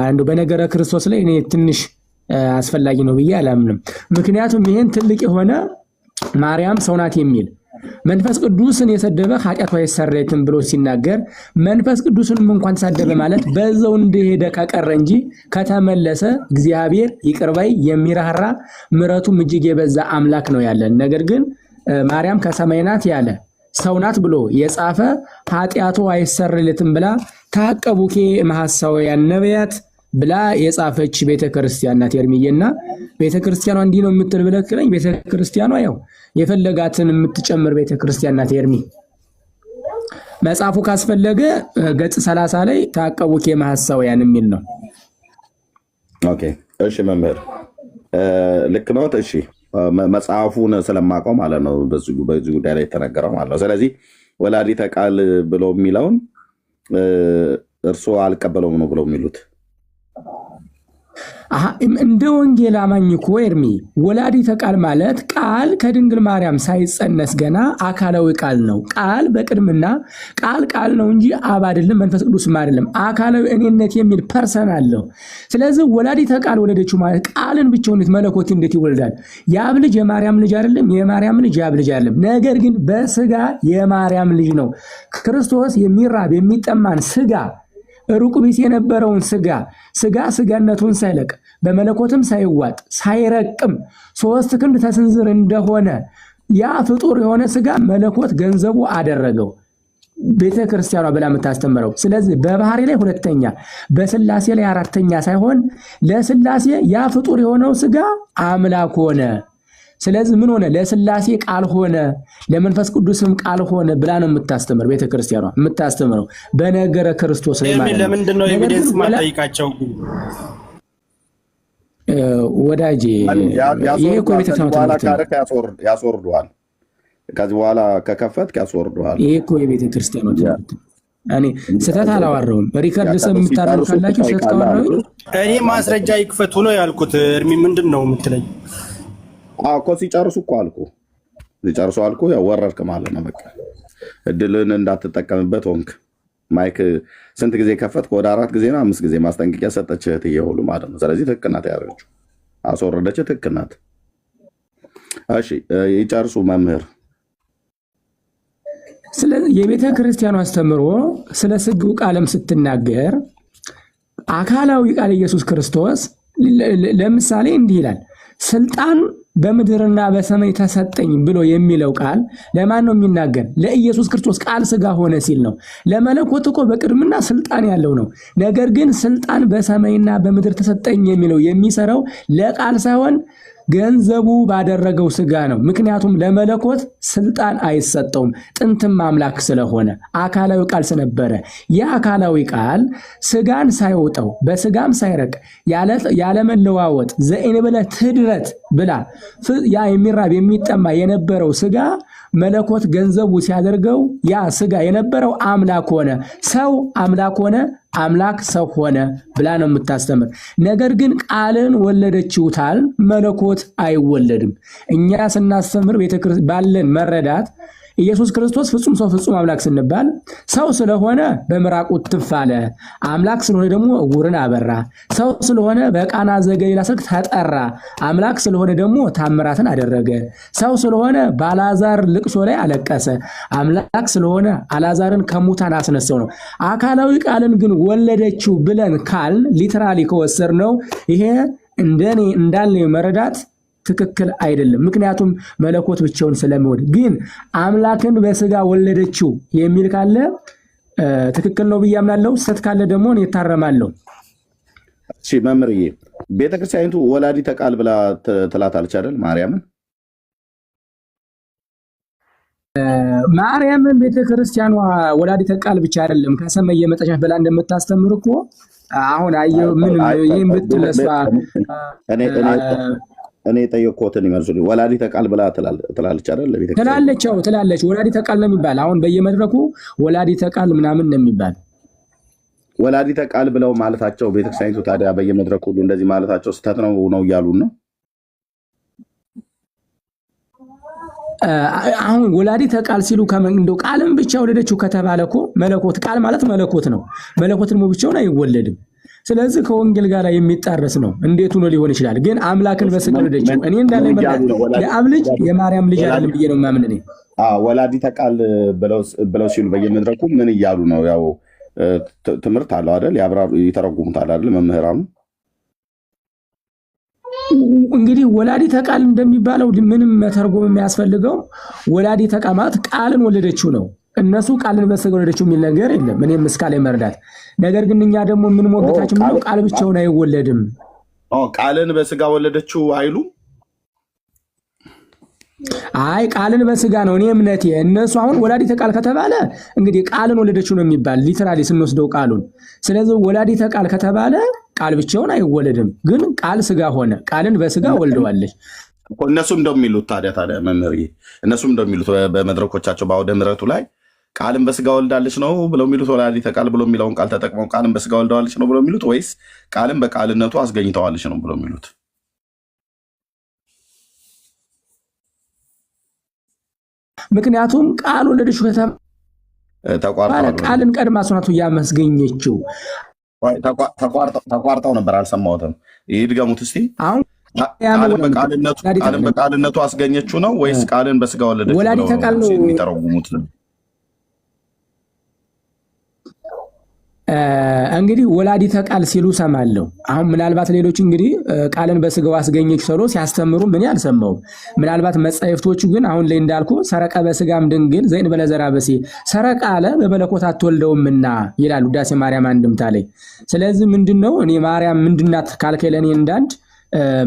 አንዱ በነገረ ክርስቶስ ላይ እኔ ትንሽ አስፈላጊ ነው ብዬ አላምንም። ምክንያቱም ይሄን ትልቅ የሆነ ማርያም ሰው ናት የሚል መንፈስ ቅዱስን የሰደበ ኃጢአቱ አይሰረይለትም ብሎ ሲናገር መንፈስ ቅዱስንም እንኳን ተሳደበ ማለት በዛው እንደሄደ ከቀረ እንጂ ከተመለሰ እግዚአብሔር ይቅር ባይ የሚራራ ምሕረቱም እጅግ የበዛ አምላክ ነው ያለን። ነገር ግን ማርያም ከሰማይ ናት ያለ ሰው ናት ብሎ የጻፈ ኃጢአቱ አይሰረይለትም ብላ ታቀቡኬ እምሐሳውያን ነቢያት ብላ የጻፈች ቤተክርስቲያን ናት ኤርሚዬና ቤተክርስቲያኗ እንዲህ ነው የምትል ብለክለኝ ቤተክርስቲያኗ ያው የፈለጋትን የምትጨምር ቤተክርስቲያን ናት ኤርሚ። መጽሐፉ ካስፈለገ ገጽ 30 ላይ ታቀቡኬ እምሐሳውያን የሚል ነው። ኦኬ እሺ መምህር ልክ ነው። እሺ መጽሐፉን ስለማውቀው ማለት ነው በዚህ ጉዳይ ላይ የተነገረው ማለት ነው። ስለዚህ ወላዲተ ቃል ብሎ የሚለውን እርስዎ አልቀበለውም ነው ብለው የሚሉት? እንደ ወንጌል አማኝ እኮ ኤርሚ ወላዲተ ቃል ማለት ቃል ከድንግል ማርያም ሳይጸነስ ገና አካላዊ ቃል ነው። ቃል በቅድምና ቃል ነው እንጂ አብ አይደለም፣ መንፈስ ቅዱስም አይደለም። አካላዊ እኔነት የሚል ፐርሰን አለው። ስለዚህ ወላዲተ ቃል ወለደችው ማለት ቃልን ብቻውን እንዴት መለኮት እንዴት ይወልዳል? የአብ ልጅ የማርያም ልጅ አይደለም፣ የማርያም ልጅ የአብ ልጅ አይደለም። ነገር ግን በስጋ የማርያም ልጅ ነው። ክርስቶስ የሚራብ የሚጠማን ስጋ ሩቅ ቢስ የነበረውን ስጋነቱን ሳይለቅ በመለኮትም ሳይዋጥ ሳይረቅም 3 ክንድ ተስንዝር እንደሆነ ያ ፍጡር የሆነ ስጋ መለኮት ገንዘቡ አደረገው ቤተክርስቲያኗ ብላ የምታስተምረው። ስለዚህ በባህሪ ላይ ሁለተኛ በስላሴ ላይ አራተኛ ሳይሆን ለስላሴ ያ ፍጡር የሆነው ስጋ አምላክ ሆነ። ስለዚህ ምን ሆነ? ለስላሴ ቃል ሆነ፣ ለመንፈስ ቅዱስም ቃል ሆነ ብላ ነው የምታስተምር ቤተክርስቲያኗ የምታስተምረው በነገረ ክርስቶስ ላይ ማለት ነው። ለምንድን ነው ኤቪደንስ ማጠይቃቸው? ወዳጄ ይሄ እኮ ቤተክርስቲያኗ ያስወርዱዋል። ከዚህ በኋላ ከከፈትክ ያስወርደዋል። ይሄ እኮ የቤተ ክርስቲያኖች ትምህርት ነው። እኔ ስህተት አላወራሁም። ሪከርድ ስም የምታረሙ ካላችሁ ስህተት ካወራሁ እኔ ማስረጃ ይክፈቱ ነው ያልኩት። እርሚ ምንድን ነው የምትለኝ? እኮ ሲጨርሱ እኮ አልኩ፣ ሲጨርሱ አልኩ። ያው ወረድክ ማለት ነው። በቃ እድልን እንዳትጠቀምበት ሆንክ። ማይክ ስንት ጊዜ ከፈትክ? ወደ 4 ጊዜ ነው 5 ጊዜ ማስጠንቀቂያ ሰጠች እህትዬ ሁሉ ማለት ነው። ስለዚህ ትክክል ናት ያደረገችው፣ አስወረደች። ትክክል ናት። እሺ ይጨርሱ መምህር። የቤተ ክርስቲያኑ አስተምሮ ስለ ስግው ቃልም ስትናገር አካላዊ ቃል ኢየሱስ ክርስቶስ ለምሳሌ እንዲህ ይላል፣ ስልጣን በምድርና በሰማይ ተሰጠኝ ብሎ የሚለው ቃል ለማን ነው የሚናገር? ለኢየሱስ ክርስቶስ ቃል ስጋ ሆነ ሲል ነው። ለመለኮት እኮ በቅድምና ስልጣን ያለው ነው። ነገር ግን ስልጣን በሰማይና በምድር ተሰጠኝ የሚለው የሚሰራው ለቃል ሳይሆን ገንዘቡ ባደረገው ስጋ ነው። ምክንያቱም ለመለኮት ስልጣን አይሰጠውም፣ ጥንትም አምላክ ስለሆነ አካላዊ ቃል ስለነበረ። የአካላዊ ቃል ስጋን ሳይወጣው በስጋም ሳይረቅ ያለመለዋወጥ ዘእንበለ ትድረት ብላ ያ የሚራብ የሚጠማ የነበረው ስጋ መለኮት ገንዘቡ ሲያደርገው ያ ስጋ የነበረው አምላክ ሆነ። ሰው አምላክ ሆነ፣ አምላክ ሰው ሆነ ብላ ነው የምታስተምር። ነገር ግን ቃልን ወለደችውታል፣ መለኮት አይወለድም። እኛ ስናስተምር ባለን መረዳት ኢየሱስ ክርስቶስ ፍጹም ሰው ፍጹም አምላክ ስንባል ሰው ስለሆነ በምራቁ ትፍ አለ፣ አምላክ ስለሆነ ደግሞ ዕውርን አበራ፣ ሰው ስለሆነ በቃና ዘገሊላ ሰርግ ተጠራ፣ አምላክ ስለሆነ ደግሞ ታምራትን አደረገ፣ ሰው ስለሆነ በአልዓዛር ልቅሶ ላይ አለቀሰ፣ አምላክ ስለሆነ አልዓዛርን ከሙታን አስነሳው ነው። አካላዊ ቃልን ግን ወለደችው ብለን ካልን ሊተራሊ ከወሰድነው ይሄ እንደኔ እንዳልነው መረዳት ትክክል አይደለም። ምክንያቱም መለኮት ብቻውን ስለሚወድ። ግን አምላክን በስጋ ወለደችው የሚል ካለ ትክክል ነው ብዬ አምናለሁ። ስህተት ካለ ደግሞ እኔ እታረማለሁ። እሺ መምህርዬ፣ ቤተክርስቲያኒቱ ወላዲተ ቃል ብላ ትላታለች አይደል? ማርያምን ቤተክርስቲያኗ ወላዲተ ቃል ብቻ አይደለም ከሰማይ የመጣች ብላ እንደምታስተምር እኮ አሁን አየሁ። ምን ይሄን ብትለሷ እኔ ጠየቅኩትን ይመልሱልኝ። ወላዲተ ቃል ብላ ትላለች አይደል? ትላለች። ወላዲተ ቃል ነው የሚባል። አሁን በየመድረኩ ወላዲተ ቃል ምናምን ነው የሚባል። ወላዲተ ቃል ብለው ማለታቸው ቤተክርስቲያኒቱ ታዲያ በየመድረኩ ሁሉ እንደዚህ ማለታቸው ስህተት ነው እያሉን ነው። አሁን ወላዲተ ቃል ሲሉ እንደው ቃልን ብቻ ወለደችው ከተባለ እኮ መለኮት ቃል ማለት መለኮት ነው። መለኮት ደግሞ ብቻውን አይወለድም። ስለዚህ ከወንጌል ጋር የሚጣረስ ነው። እንዴት ሆኖ ሊሆን ይችላል? ግን አምላክን በስጋ ወለደችው እኔ እንዳለ የአብ ልጅ የማርያም ልጅ አይደለም ብዬ ነው የማምን እኔ። ወላዲተ ቃል ብለው ሲሉ በየመድረኩ ምን እያሉ ነው? ያው ትምህርት አለው አይደል? ይተረጉሙታል አይደል መምህራኑ? እንግዲህ ወላዲተ ቃል እንደሚባለው ምንም መተርጎም የሚያስፈልገው ወላዲተ ቃል ማለት ቃልን ወለደችው ነው። እነሱ ቃልን በስጋ ወለደችው የሚል ነገር የለም እኔም እስካለ መረዳት። ነገር ግን እኛ ደግሞ ምን ሞግታችን ነው? ቃል ብቻውን አይወለድም። ቃልን በስጋ ወለደችው አይሉ። አይ ቃልን በስጋ ነው እኔ እምነቴ። እነሱ አሁን ወላዲተ ቃል ከተባለ እንግዲህ ቃልን ወለደችው ነው የሚባል ሊተራሊ ስንወስደው ቃሉን። ስለዚህ ወላዲተ ቃል ከተባለ ቃል ብቻውን አይወለድም፣ ግን ቃል ስጋ ሆነ፣ ቃልን በስጋ ወልደዋለች። እነሱም እንደሚሉት ታዲያ መምህርዬ፣ እነሱም እንደሚሉት በመድረኮቻቸው በአውደ ምሕረቱ ላይ ቃልን በስጋ ወልዳለች ነው ብለው የሚሉት? ወላዲተ ቃል ብሎ የሚለውን ቃል ተጠቅመው ቃልን በስጋ ወልደዋለች ነው ብለው የሚሉት? ወይስ ቃልን በቃልነቱ አስገኝተዋለች ነው ብለው የሚሉት? ምክንያቱም ቃል ወለደችው ከተባለ ቃልን ቀድማ እሷ ናት ያመስገኘችው። ተቋርጠው ነበር አልሰማሁትም። ይድገሙት እስቲ። አሁን ቃልን በቃልነቱ አስገኘችው ነው ወይስ ቃልን በስጋ ወለደችው ነው የሚተረጉሙት? እንግዲህ ወላዲተ ቃል ሲሉ ሰማለሁ። አሁን ምናልባት ሌሎች እንግዲህ ቃልን በስጋው አስገኘች ተብሎ ሲያስተምሩ ምን ያልሰማው ምናልባት መጻሕፍቶቹ ግን አሁን ላይ እንዳልኩ ሰረቀ በስጋም ድንግል ዘእንበለ ዘራ ብእሲ ሰረቀ አለ በመለኮት አትወልደውምና ይላል ውዳሴ ማርያም አንድምታ ላይ። ስለዚህ ምንድነው እኔ ማርያም ምንድናት ካልከኝ ለኔ እንዳንድ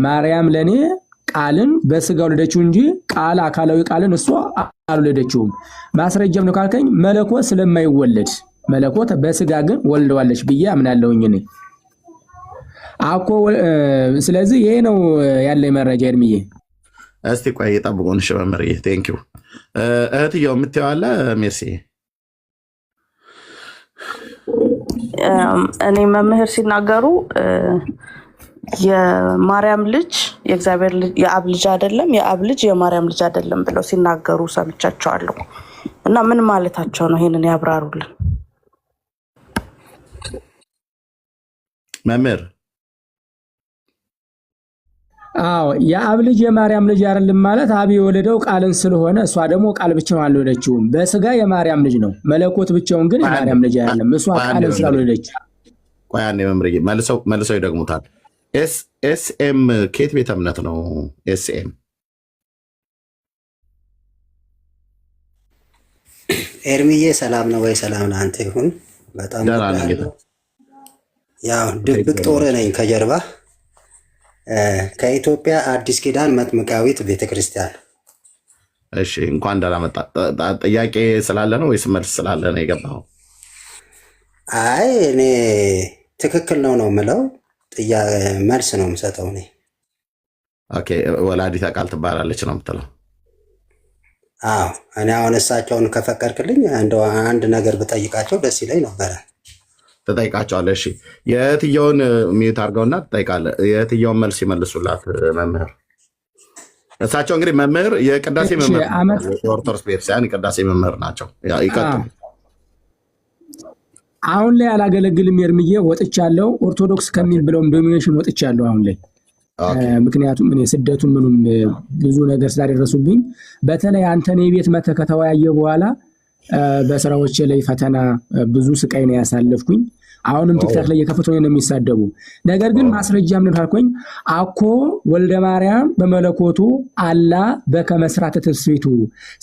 ማርያም ለኔ ቃልን በስጋ ወለደችው እንጂ ቃል አካላዊ ቃልን እሷ አልወለደችውም። ማስረጃም ነው ካልከኝ መለኮት ስለማይወለድ መለኮት በስጋ ግን ወልደዋለች ብዬ አምናለሁኝ እኔ አኮ። ስለዚህ ይሄ ነው ያለ መረጃ። እርምዬ እስቲ ቆይ ጠብቁን። እሺ መምህርዬ ቴንኪው። እህትየው የምትይው አለ ሜርሲ? እኔ መምህር ሲናገሩ የማርያም ልጅ የእግዚአብሔር ልጅ የአብ ልጅ አይደለም፣ የአብ ልጅ የማርያም ልጅ አይደለም ብለው ሲናገሩ ሰምቻቸዋለሁ እና ምን ማለታቸው ነው? ይሄንን ያብራሩልን መምህር። አዎ የአብ ልጅ የማርያም ልጅ አይደለም ማለት አብ የወለደው ቃልን ስለሆነ እሷ ደግሞ ቃል ብቻውን አልወለደችውም። በስጋ የማርያም ልጅ ነው፣ መለኮት ብቻውን ግን የማርያም ልጅ አይደለም። እሷ ቃልን ስላልወለደች። ቆይ አንዴ መምህር መልሰው ይደግሙታል። ኤስኤም ከየት ቤተ እምነት ነው? ኤስኤም ኤርሚዬ ሰላም ነው ወይ? ሰላም ለአንተ ይሁን። በጣም ያው ድብቅ ጦር ነኝ ከጀርባ ከኢትዮጵያ አዲስ ኪዳን መጥምቃዊት ቤተክርስቲያን። እሺ እንኳን እንዳላመጣ ጥያቄ ስላለ ነው ወይስ መልስ ስላለ ነው የገባው? አይ እኔ ትክክል ነው የምለው፣ መልስ ነው የምሰጠው እኔ። ኦኬ ወላዲተ ቃል ትባላለች ነው የምትለው? አዎ እኔ አሁን እሳቸውን ከፈቀድክልኝ አንድ ነገር ብጠይቃቸው ደስ ይለኝ ነበረ። ትጠይቃቸዋለህ? እሺ የእህትየውን ሚዩት አድርገውና ትጠይቃለህ። የእህትየውን መልስ ይመልሱላት መምህር። እሳቸው እንግዲህ መምህር የቅዳሴ መምህር የኦርቶዶክስ ቤተክርስቲያን የቅዳሴ መምህር ናቸው። ይቀጥሉ። አሁን ላይ አላገለግልም ኤርምዬ፣ ወጥቻለሁ። ኦርቶዶክስ ከሚብለውም ዶሚኔሽን ወጥቻለሁ አሁን ላይ። ምክንያቱም እኔ ስደቱን ምኑም ብዙ ነገር ስላደረሱብኝ፣ በተለይ አንተን የቤት መተህ ከተወያየ በኋላ በስራዎች ላይ ፈተና ብዙ ስቃይ ነው ያሳለፍኩኝ። አሁንም ቲክታክ ላይ የከፈተው ነው የሚሳደቡ። ነገር ግን ማስረጃ ምን ካልኩኝ አኮ ወልደ ማርያም በመለኮቱ አላ በከመስራተ ትስብእቱ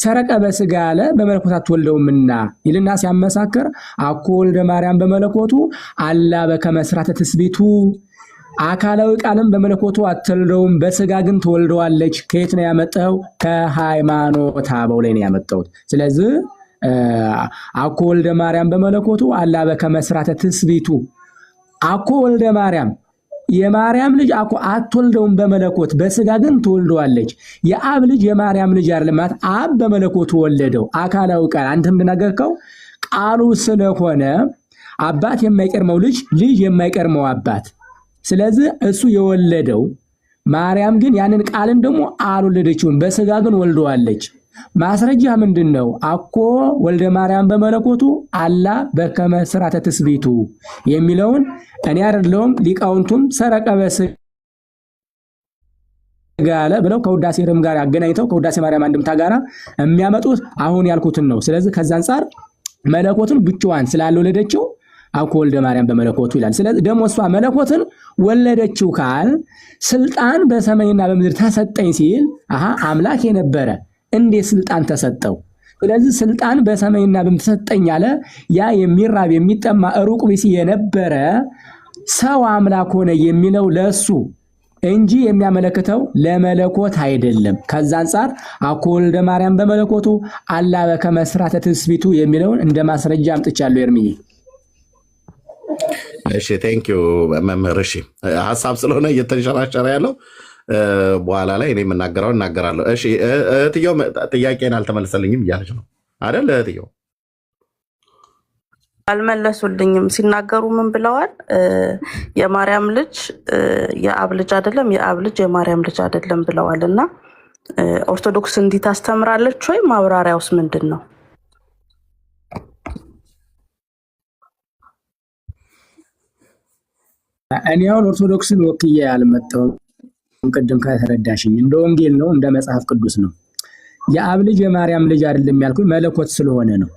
ሰረቀ በስጋ አለ በመለኮት አትወልደውምና ይልና ሲያመሳከር አኮ ወልደ ማርያም በመለኮቱ አላ በከመስራተ ትስብእቱ አካላዊ ቃልም በመለኮቱ አትወልደውም በስጋ ግን ትወልደዋለች። ከየት ነው ያመጣው? ከሃይማኖት አበው ላይ ነው ያመጣው። ስለዚህ አኮ ወልደ ማርያም በመለኮቱ አላ በከመስራተ ትስብእቱ አኮ ወልደ ማርያም የማርያም ልጅ አኮ አትወልደውም በመለኮት በስጋ ግን ትወልደዋለች። የአብ ልጅ የማርያም ልጅ አይደለም። አብ በመለኮቱ ወለደው አካላዊ ቃል። አንተም እንደናገርከው ቃሉ ስለሆነ አባት የማይቀርመው ልጅ፣ ልጅ የማይቀርመው አባት። ስለዚህ እሱ የወለደው ማርያም ግን ያንን ቃልን ደግሞ አልወለደችውም፣ በስጋ ግን ወልደዋለች። ማስረጃ ምንድነው? አኮ ወልደ ማርያም በመለኮቱ አላ በከመስራተ ትስብእቱ የሚለውን እኔ አይደለሁም ሊቃውንቱም ሰረቀ በስጋ አለ ብለው ከውዳሴ ርም ጋር አገናኝተው ከውዳሴ ማርያም አንድምታ ጋር የሚያመጡት አሁን ያልኩትን ነው። ስለዚህ ከዛ አንፃር መለኮትን ብቻዋን ስላልወለደችው አኮ ወልደ ማርያም በመለኮቱ ይላል። ስለዚህ ደግሞ እሷ መለኮትን ወለደችው ካል ስልጣን በሰማይና በምድር ተሰጠኝ ሲል አምላክ የነበረ እንዴት ስልጣን ተሰጠው? ስለዚህ ስልጣን በሰማይና በምድር ተሰጠኝ አለ። ያ የሚራብ የሚጠማ ሩቅ ቢሲ የነበረ ሰው አምላክ ሆነ የሚለው ለሱ እንጂ የሚያመለክተው ለመለኮት አይደለም። ከዛ አንፃር አኮ ወልደ ማርያም በመለኮቱ አላ በከመስራተ ትስብእቱ የሚለውን እንደ ማስረጃ አምጥቻለሁ ኤርምዬ። እሺ ቴንኪዩ መምህር። እሺ ሀሳብ ስለሆነ እየተንሸራሸረ ያለው በኋላ ላይ እኔ የምናገረው እናገራለሁ። እሺ እህትየው ጥያቄን አልተመለሰልኝም እያለች ነው አይደል? እህትየው አልመለሱልኝም። ሲናገሩ ምን ብለዋል? የማርያም ልጅ የአብ ልጅ አይደለም፣ የአብ ልጅ የማርያም ልጅ አይደለም ብለዋል። እና ኦርቶዶክስ እንዲህ ታስተምራለች ወይ? ማብራሪያውስ ምንድን ነው? እኔ አሁን ኦርቶዶክስን ወክዬ አልመጣሁም። ቅድም ከተረዳሽኝ እንደ ወንጌል ነው እንደ መጽሐፍ ቅዱስ ነው። የአብ ልጅ የማርያም ልጅ አይደለም ያልኩኝ መለኮት ስለሆነ ነው።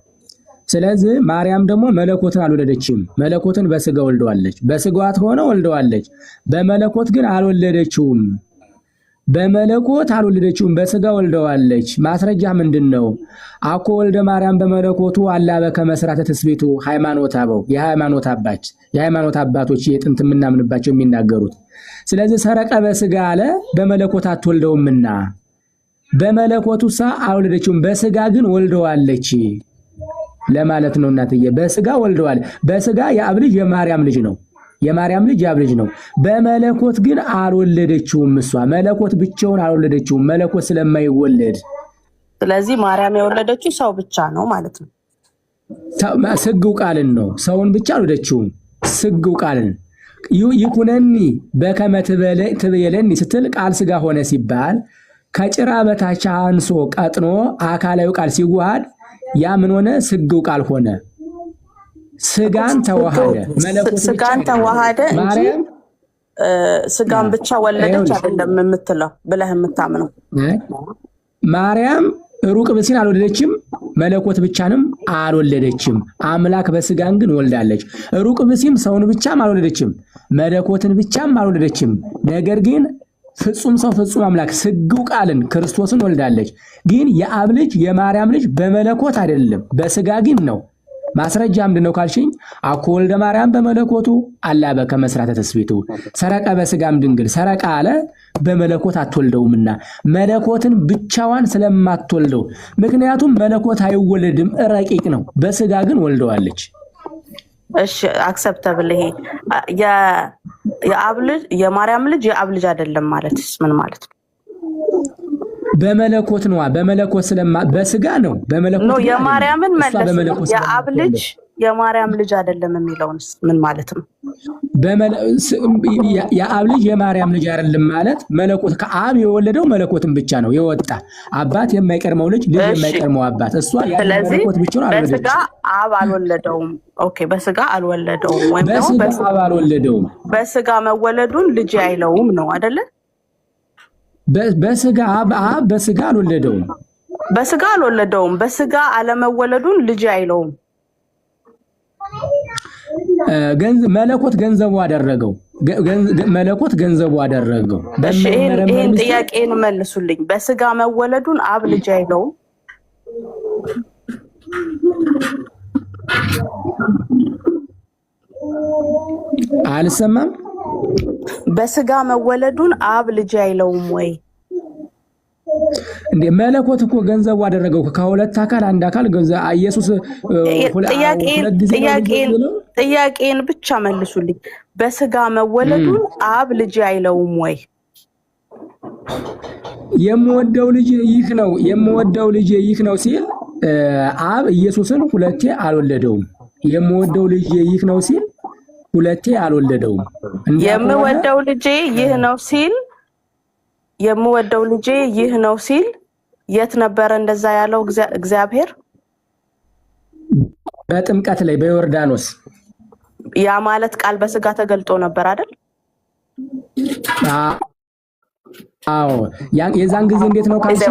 ስለዚህ ማርያም ደግሞ መለኮትን አልወለደችም። መለኮትን በስጋ ወልደዋለች። በስጋዋ ሆነ ወልደዋለች። በመለኮት ግን አልወለደችውም። በመለኮት አልወለደችውም፣ በስጋ ወልደዋለች። ማስረጃ ምንድነው? አኮ ወልደ ማርያም በመለኮቱ አላ በከመስራተ ትስብእቱ ሃይማኖት አበው የሃይማኖት አባቶች የጥንት የምናምንባቸው የሚናገሩት። ስለዚህ ሰረቀ በስጋ አለ በመለኮት አትወልደውምና በመለኮቱሳ አልወለደችውም፣ በስጋ ግን ወልደዋለች ለማለት ነው። እናትዬ በስጋ ወልደዋል። በስጋ የአብ ልጅ የማርያም ልጅ ነው። የማርያም ልጅ የአብ ልጅ ነው። በመለኮት ግን አልወለደችውም። እሷ መለኮት ብቻውን አልወለደችውም፣ መለኮት ስለማይወለድ። ስለዚህ ማርያም የወለደችው ሰው ብቻ ነው ማለት ነው። ስግው ቃልን ነው፣ ሰውን ብቻ አልወለደችውም። ስግው ቃልን ይኩነኒ በከመ ትቤለኒ ስትል ቃል ስጋ ሆነ ሲባል ከጭራ በታች አንሶ ቀጥኖ አካላዊ ቃል ሲዋሃድ ያ ምን ሆነ? ስግው ቃል ሆነ። ስጋን ተዋሃደ፣ መለኮት ስጋን ተዋሃደ እንጂ ስጋን ብቻ ወለደች አይደለም የምትለው ብለህ የምታምነው። ማርያም ሩቅ ብእሲን አልወለደችም፣ መለኮት ብቻንም አልወለደችም። አምላክ በስጋን ግን ወልዳለች። ሩቅ ብእሲም ሰውን ብቻም አልወለደችም፣ መለኮትን ብቻም አልወለደችም። ነገር ግን ፍጹም ሰው ፍጹም አምላክ ስግው ቃልን ክርስቶስን ወልዳለች። ግን የአብ ልጅ የማርያም ልጅ በመለኮት አይደለም በስጋ ግን ነው። ማስረጃ ምንድነው ካልሽኝ፣ አኮ ወልደ ማርያም በመለኮቱ አላበ ከመስራተ ተስቢቱ ሰረቀ በስጋም ድንግል ሰረቀ አለ በመለኮት አትወልደውምና መለኮትን ብቻዋን ስለማትወልደው፣ ምክንያቱም መለኮት አይወለድም ረቂቅ ነው፣ በስጋ ግን ወልደዋለች። እሺ አክሰፕተብል። ይሄ የአብ ልጅ የማርያም ልጅ የአብ ልጅ አይደለም ማለትስ ምን ማለት ነው? በመለኮት ነው፣ በመለኮት በስጋ ነው፣ በመለኮት ነው። የማርያምን መለስ የአብ ልጅ የማርያም ልጅ አይደለም የሚለውንስ ምን ማለት ነው? የአብ ልጅ የማርያም ልጅ አይደለም ማለት መለኮት ከአብ የወለደው መለኮትን ብቻ ነው የወጣ አባት የማይቀርመው ልጅ የማይቀርመው አባት እሷ መለኮት ብቻ ነው። በስጋ አብ አልወለደውም። ኦኬ በስጋ አልወለደውም ወይም ደግሞ በስጋ አብ አልወለደውም። በስጋ መወለዱን ልጅ አይለውም ነው አይደለ? በስጋ አብ በስጋ አልወለደውም። በስጋ አልወለደውም። በስጋ አለመወለዱን ልጅ አይለውም። መለኮት ገንዘቡ አደረገው። መለኮት ገንዘቡ አደረገው። ይሄን ጥያቄን መልሱልኝ። በስጋ መወለዱን አብ ልጅ አይለውም። አልሰማም። በስጋ መወለዱን አብ ልጅ አይለውም ወይ? እንዴ መለኮት እኮ ገንዘቡ አደረገው። ከሁለት አካል አንድ አካል ኢየሱስ ጥያቄን ብቻ መልሱልኝ። በስጋ መወለዱን አብ ልጅ አይለውም ወይ? የምወደው ልጅ ይህ ነው፣ የምወደው ልጅ ይህ ነው ሲል አብ ኢየሱስን ሁለቴ አልወለደውም። የምወደው ልጅ ይህ ነው ሲል ሁለቴ አልወለደውም። የምወደው ልጄ ይህ ነው ሲል የምወደው ልጄ ይህ ነው ሲል የት ነበረ እንደዛ ያለው እግዚአብሔር? በጥምቀት ላይ በዮርዳኖስ። ያ ማለት ቃል በስጋ ተገልጦ ነበር አይደል? አዎ የዛን ጊዜ እንዴት ነው ካልሽ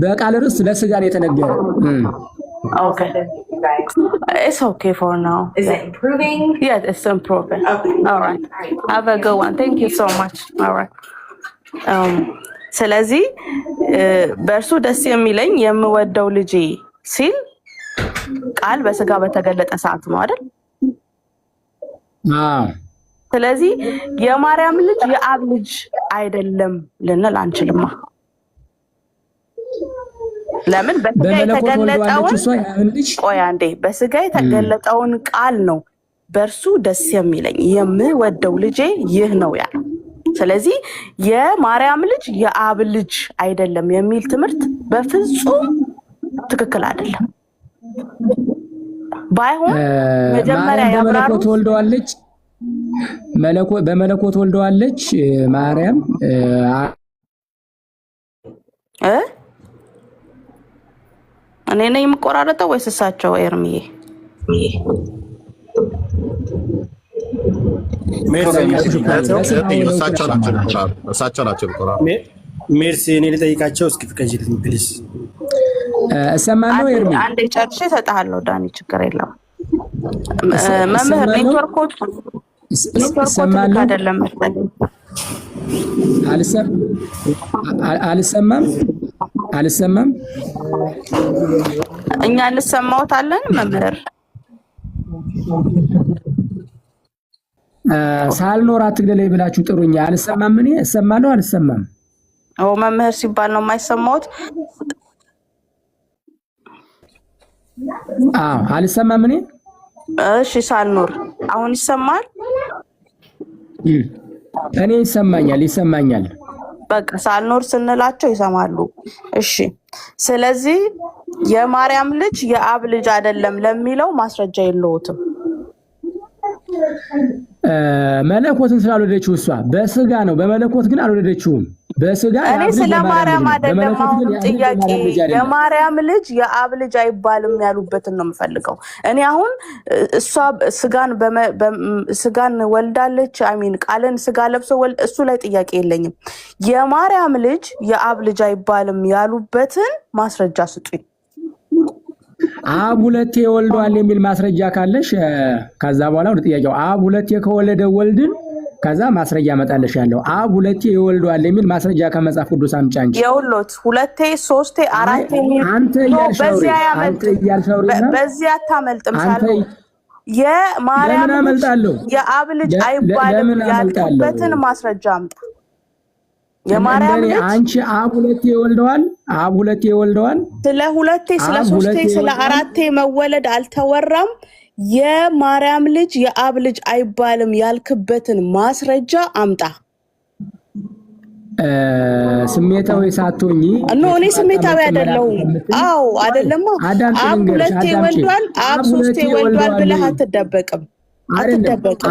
በቃል ርዕስ ለስጋ ነው የተነገረ። Okay. It's okay for now. Is it improving? Yeah, it's improving. Okay. All right. Have a good one. Thank you so much. All right. ስለዚህ በእርሱ ደስ የሚለኝ የምወደው ልጄ ሲል ቃል በስጋ በተገለጠ ሰዓት ነው አይደል? ስለዚህ የማርያም ልጅ የአብ ልጅ አይደለም ልንል አንችልማ። ለምን? በስጋ የተገለጠውን ቆይ አንዴ፣ በስጋ የተገለጠውን ቃል ነው በእርሱ ደስ የሚለኝ የምወደው ልጄ ይህ ነው ያለው። ስለዚህ የማርያም ልጅ የአብ ልጅ አይደለም የሚል ትምህርት በፍጹም ትክክል አይደለም። ባይሆን መጀመሪያ ያብራሩ። ተወልደዋለች፣ በመለኮት ወልደዋለች ማርያም እኔ ነኝ የምቆራረጠው ወይስ እሳቸው? ኤርሚዬ እሳቸው ናቸው። ሜርሲ እኔ ልጠይቃቸው እስኪ ፍቀጂልኝ ፕሊዝ። እሰማለሁ ኤርሚ። አንዴ ጨርሼ እሰጥሃለሁ ዳኒ፣ ችግር የለም። መምህር ኔትወርኮች አይደለም መሰለኝ። አልሰማም። እኛ እንሰማዎታለን መምህር። ሳልኖር አትግደለኝ ብላችሁ ጥሩኛ። አልሰማም። እኔ እሰማለሁ። አልሰማም። መምህር ሲባል ነው የማይሰማዎት? አልሰማም። እኔ እሺ፣ ሳልኖር አሁን ይሰማል? እኔ ይሰማኛል። በቃ ሳልኖር ስንላቸው ይሰማሉ። እሺ ስለዚህ የማርያም ልጅ የአብ ልጅ አይደለም ለሚለው ማስረጃ የለውትም። መለኮትን ስላልወለደችው እሷ በስጋ ነው፣ በመለኮት ግን አልወለደችውም። በስጋ እኔ ስለ ማርያም አይደለም አሁን ጥያቄ የማርያም ልጅ የአብ ልጅ አይባልም ያሉበትን ነው የምፈልገው። እኔ አሁን እሷ ስጋን ወልዳለች አሚን ቃልን ስጋ ለብሶ እሱ ላይ ጥያቄ የለኝም። የማርያም ልጅ የአብ ልጅ አይባልም ያሉበትን ማስረጃ ስጡኝ። አብ ሁለቴ ወልዷል የሚል ማስረጃ ካለሽ ከዛ በኋላ ወደ ጥያቄው አብ ሁለቴ ከወለደ ወልድን ከዛ ማስረጃ መጣለሽ ያለው አብ ሁለቴ ይወልዷል የሚል ማስረጃ ከመጽሐፍ ቅዱስ አምጪ አንቺ የውሎት ሁለቴ ሶስቴ አራቴ አንተ ያልሻው በዚያ አታመልጥም ሳለው የማርያም የአብ ልጅ አይባልም ያልኩበትን ማስረጃ አምጣ። የማርያም ልጅ አንቺ አብ ሁለቴ ይወልደዋል አብ ሁለቴ ይወልደዋል ስለ ሁለቴ ስለ ሶስቴ ስለ አራቴ መወለድ አልተወራም። የማርያም ልጅ የአብ ልጅ አይባልም ያልክበትን ማስረጃ አምጣ። ስሜታዊ ሳትሆኚ እኔ ስሜታዊ አይደለሁም። አዎ አይደለም አብ ሁለቴ ወልዷል አብ ሶስቴ ወልዷል ብለህ አትደበቅም።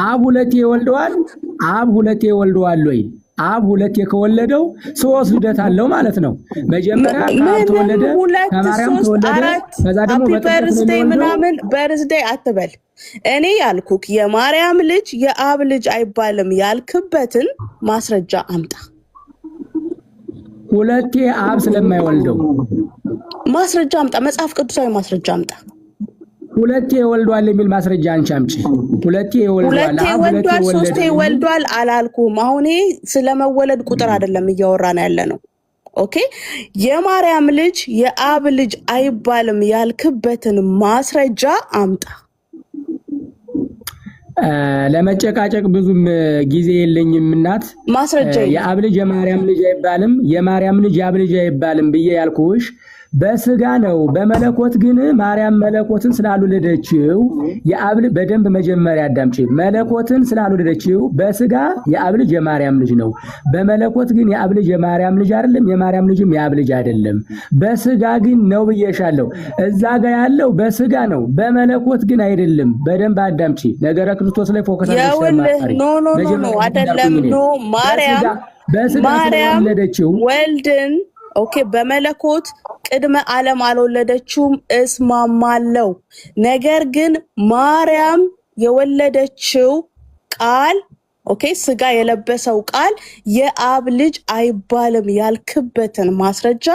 አብ ሁለቴ ወልዷል አብ ሁለቴ ወልዷል ወይ አብ ሁለቴ ከወለደው ሶስት ልደት አለው ማለት ነው። መጀመሪያ አብ ተወለደ ከማርያም ተወለደ ከዛ ደግሞ በርዝዴይ ምናምን በርዝዴይ አትበል። እኔ ያልኩክ የማርያም ልጅ የአብ ልጅ አይባልም ያልክበትን ማስረጃ አምጣ። ሁለቴ አብ ስለማይወልደው ማስረጃ አምጣ። መጽሐፍ ቅዱሳዊ ማስረጃ አምጣ። ሁለቴ ወልዷል የሚል ማስረጃ አንቺ አምጪ። ሁለቴ ወልዷል ሶስቴ ወልዷል አላልኩም። አሁን ስለመወለድ ቁጥር አይደለም እያወራን ያለ ነው። ኦኬ የማርያም ልጅ የአብ ልጅ አይባልም ያልክበትን ማስረጃ አምጣ። ለመጨቃጨቅ ብዙም ጊዜ የለኝም እናት። ማስረጃ የአብ ልጅ የማርያም ልጅ አይባልም የማርያም ልጅ የአብ ልጅ አይባልም ብዬ ያልኩሽ በስጋ ነው። በመለኮት ግን ማርያም መለኮትን ስላልወለደችው የአብ ልጅ በደንብ መጀመሪያ አዳምጪ። መለኮትን ስላልወለደችው በስጋ የአብ ልጅ የማርያም ልጅ ነው። በመለኮት ግን የአብ ልጅ የማርያም ልጅ አይደለም፣ የማርያም ልጅም የአብ ልጅ አይደለም። በስጋ ግን ነው ብዬሻለሁ። እዛ ጋር ያለው በስጋ ነው፣ በመለኮት ግን አይደለም። በደንብ አዳምጪ። ነገረ ክርስቶስ ላይ ፎከስ አድርገሽ ኖ አይደለም። ኖ ማርያም ስለወለደችው ወልድን ኦኬ በመለኮት ቅድመ ዓለም አልወለደችውም እስማማለሁ። ነገር ግን ማርያም የወለደችው ቃል ኦኬ ስጋ የለበሰው ቃል የአብ ልጅ አይባልም ያልክበትን ማስረጃ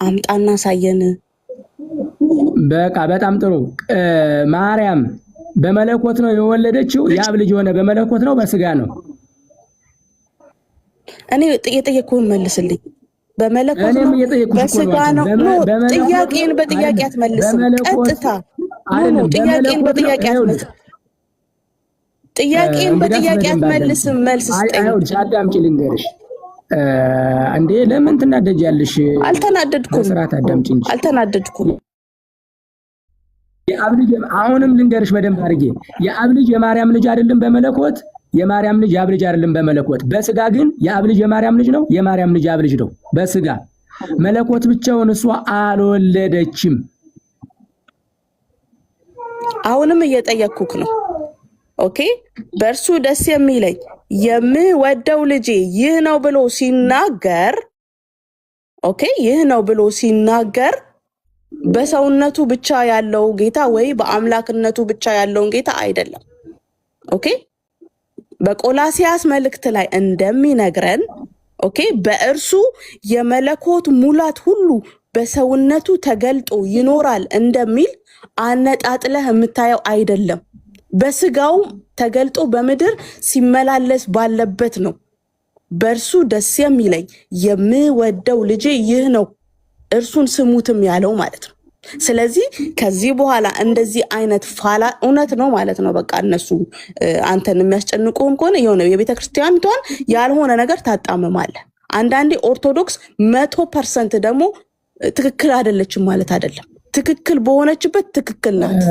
አምጣና ሳየን። በቃ በጣም ጥሩ። ማርያም በመለኮት ነው የወለደችው። የአብ ልጅ ሆነ በመለኮት ነው በስጋ ነው? እኔ የጠየኩህን መልስልኝ። በመለኮት ነው በስጋ ነው? ጥያቄን በጥያቄ አትመልስም። ቀጥታ ጥያቄን በጥያቄ አትመልስም። ጥያቄን በጥያቄ አትመልስም። መልስ ስጠኝ። አዳምጪ ልንገርሽ። እንዴ ለምን ትናደጃለሽ? አልተናደድኩም። ስርዓት አዳምጪ እንጂ። አልተናደድኩም። የአብ ልጅ አሁንም ልንገርሽ በደንብ አድርጌ የአብ ልጅ የማርያም ልጅ አይደለም በመለኮት የማርያም ልጅ የአብ ልጅ አይደለም በመለኮት። በስጋ ግን የአብ ልጅ የማርያም ልጅ ነው፣ የማርያም ልጅ የአብ ልጅ ነው በስጋ። መለኮት ብቻውን እሷ አልወለደችም። አሁንም እየጠየቅኩክ ነው። ኦኬ በእርሱ ደስ የሚለኝ የምወደው ልጄ ይህ ነው ብሎ ሲናገር ኦኬ ይህ ነው ብሎ ሲናገር በሰውነቱ ብቻ ያለው ጌታ ወይ በአምላክነቱ ብቻ ያለውን ጌታ አይደለም። ኦኬ በቆላሲያስ መልእክት ላይ እንደሚነግረን ኦኬ በእርሱ የመለኮት ሙላት ሁሉ በሰውነቱ ተገልጦ ይኖራል እንደሚል አነጣጥለህ የምታየው አይደለም። በስጋው ተገልጦ በምድር ሲመላለስ ባለበት ነው በእርሱ ደስ የሚለኝ የምወደው ልጄ ይህ ነው እርሱን ስሙትም ያለው ማለት ነው። ስለዚህ ከዚህ በኋላ እንደዚህ አይነት ፋላ እውነት ነው ማለት ነው። በቃ እነሱ አንተን የሚያስጨንቁም ከሆነ የሆነ የቤተክርስቲያኒቷን ያልሆነ ነገር ታጣምማለህ። አንዳንዴ ኦርቶዶክስ 100% ደግሞ ትክክል አይደለችም ማለት አይደለም። ትክክል በሆነችበት ትክክል ናት።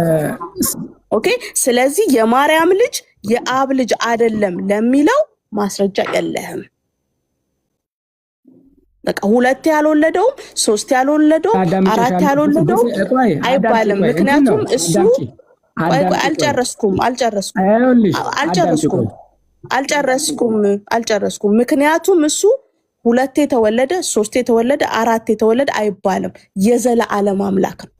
ኦኬ ስለዚህ የማርያም ልጅ የአብ ልጅ አይደለም ለሚለው ማስረጃ የለህም። በቃ ሁለት ያልወለደውም ሶስት ያልወለደውም አራት ያልወለደውም አይባልም። ምክንያቱም እሱ አልጨረስኩም። ምክንያቱም እሱ ሁለት የተወለደ ሶስት የተወለደ አራት የተወለደ አይባልም። የዘላለም አምላክ ነው።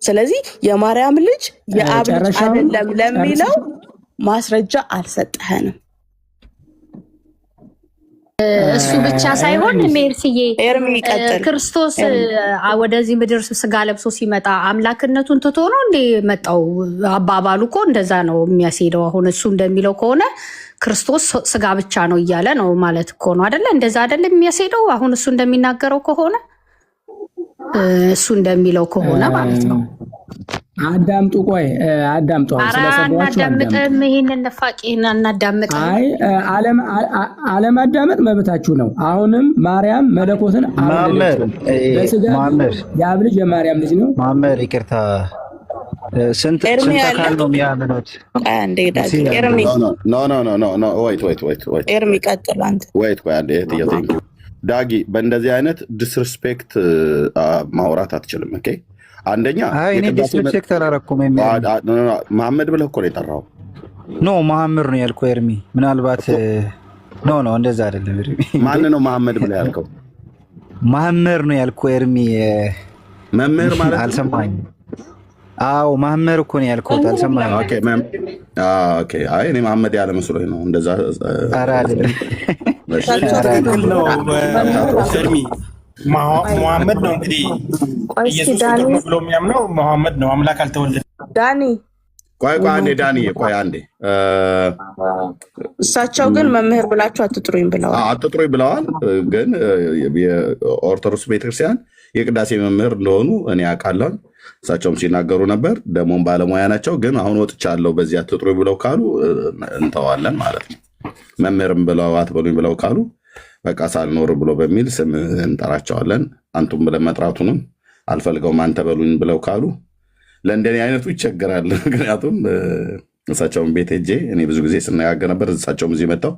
ስለዚህ የማርያም ልጅ የአብ ልጅ አይደለም ለሚለው ማስረጃ አልሰጠህንም። እሱ ብቻ ሳይሆን ሜርሲዬ ክርስቶስ ወደዚህ ምድር ስጋ ለብሶ ሲመጣ አምላክነቱን ትቶ ነው እንዴ መጣው? አባባሉ እኮ እንደዛ ነው የሚያስሄደው። አሁን እሱ እንደሚለው ከሆነ ክርስቶስ ስጋ ብቻ ነው እያለ ነው ማለት እኮ ነው አይደለ? እንደዛ አይደለ የሚያስሄደው? አሁን እሱ እንደሚናገረው ከሆነ እሱ እንደሚለው ከሆነ ማለት ነው። አዳምጡ፣ ቆይ አዳምጡ። አናዳምጥም፣ ይሄንን ነፋቂን አናዳምጥም። አይ አለማዳመጥ መብታችሁ ነው። አሁንም ማርያም መለኮትን አወለደችው በስጋ የአብ ልጅ የማርያም ልጅ ነው። ማመር ይቅርታ፣ ስንት አካል ነው የሚያምኑት? ኤርሚ ቀጥል አንተ። ዳጊ በእንደዚህ አይነት ዲስሪስፔክት ማውራት አትችልም። ኦኬ አንደኛ ዲስሪስፔክት አላረኩም። መሐመድ ብለህ እኮ ነው የጠራው። ኖ መሐመድ ነው ያልከው ኤርሚ። ምናልባት ኖ እንደዛ አይደለም ኤርሚ። ማን ነው መሐመድ ብለህ ያልከው? መሐመድ ነው ያልከው ኤርሚ። መምህር ማለት አልሰማኝም። አዎ መሐመድ እኮ ነው ያልከው፣ አልሰማኝም። ኦኬ አይ እኔ መሐመድ ያለ መስሎኝ ነው እንደዛ። ኧረ አይደለም ትክክል ነው ኤርሚ። መሐመድ ነው እንግዲህ ኢየሱስ ነው ብሎ የሚያምነው መሐመድ ነው። አምላክ አልተወለደም። ዳኒ ቆይ አንዴ ዳኒ ቆይ አንዴ። እሳቸው ግን መምህር ብላችሁ አትጥሩኝ ብለዋል። ግን የኦርቶዶክስ ቤተክርስቲያን የቅዳሴ መምህር እንደሆኑ እኔ አውቃለሁ። እሳቸውም ሲናገሩ ነበር። ደግሞም ባለሙያ ናቸው። ግን አሁን ወጥቻለሁ በዚህ አትጥሩኝ ብለው ካሉ እንተዋለን ማለት ነው። መምህርም ብለው አትበሉኝ ብለው ካሉ በቃ ሳልኖር ብሎ በሚል ስም እንጠራቸዋለን። አንቱም ብለን መጥራቱንም አልፈልገውም አንተ በሉኝ ብለው ካሉ ለእንደኔ አይነቱ ይቸግራል። ምክንያቱም እሳቸውን ቤት ሄጄ እኔ ብዙ ጊዜ ስነጋገር ነበር። እሳቸውም እዚህ መጣው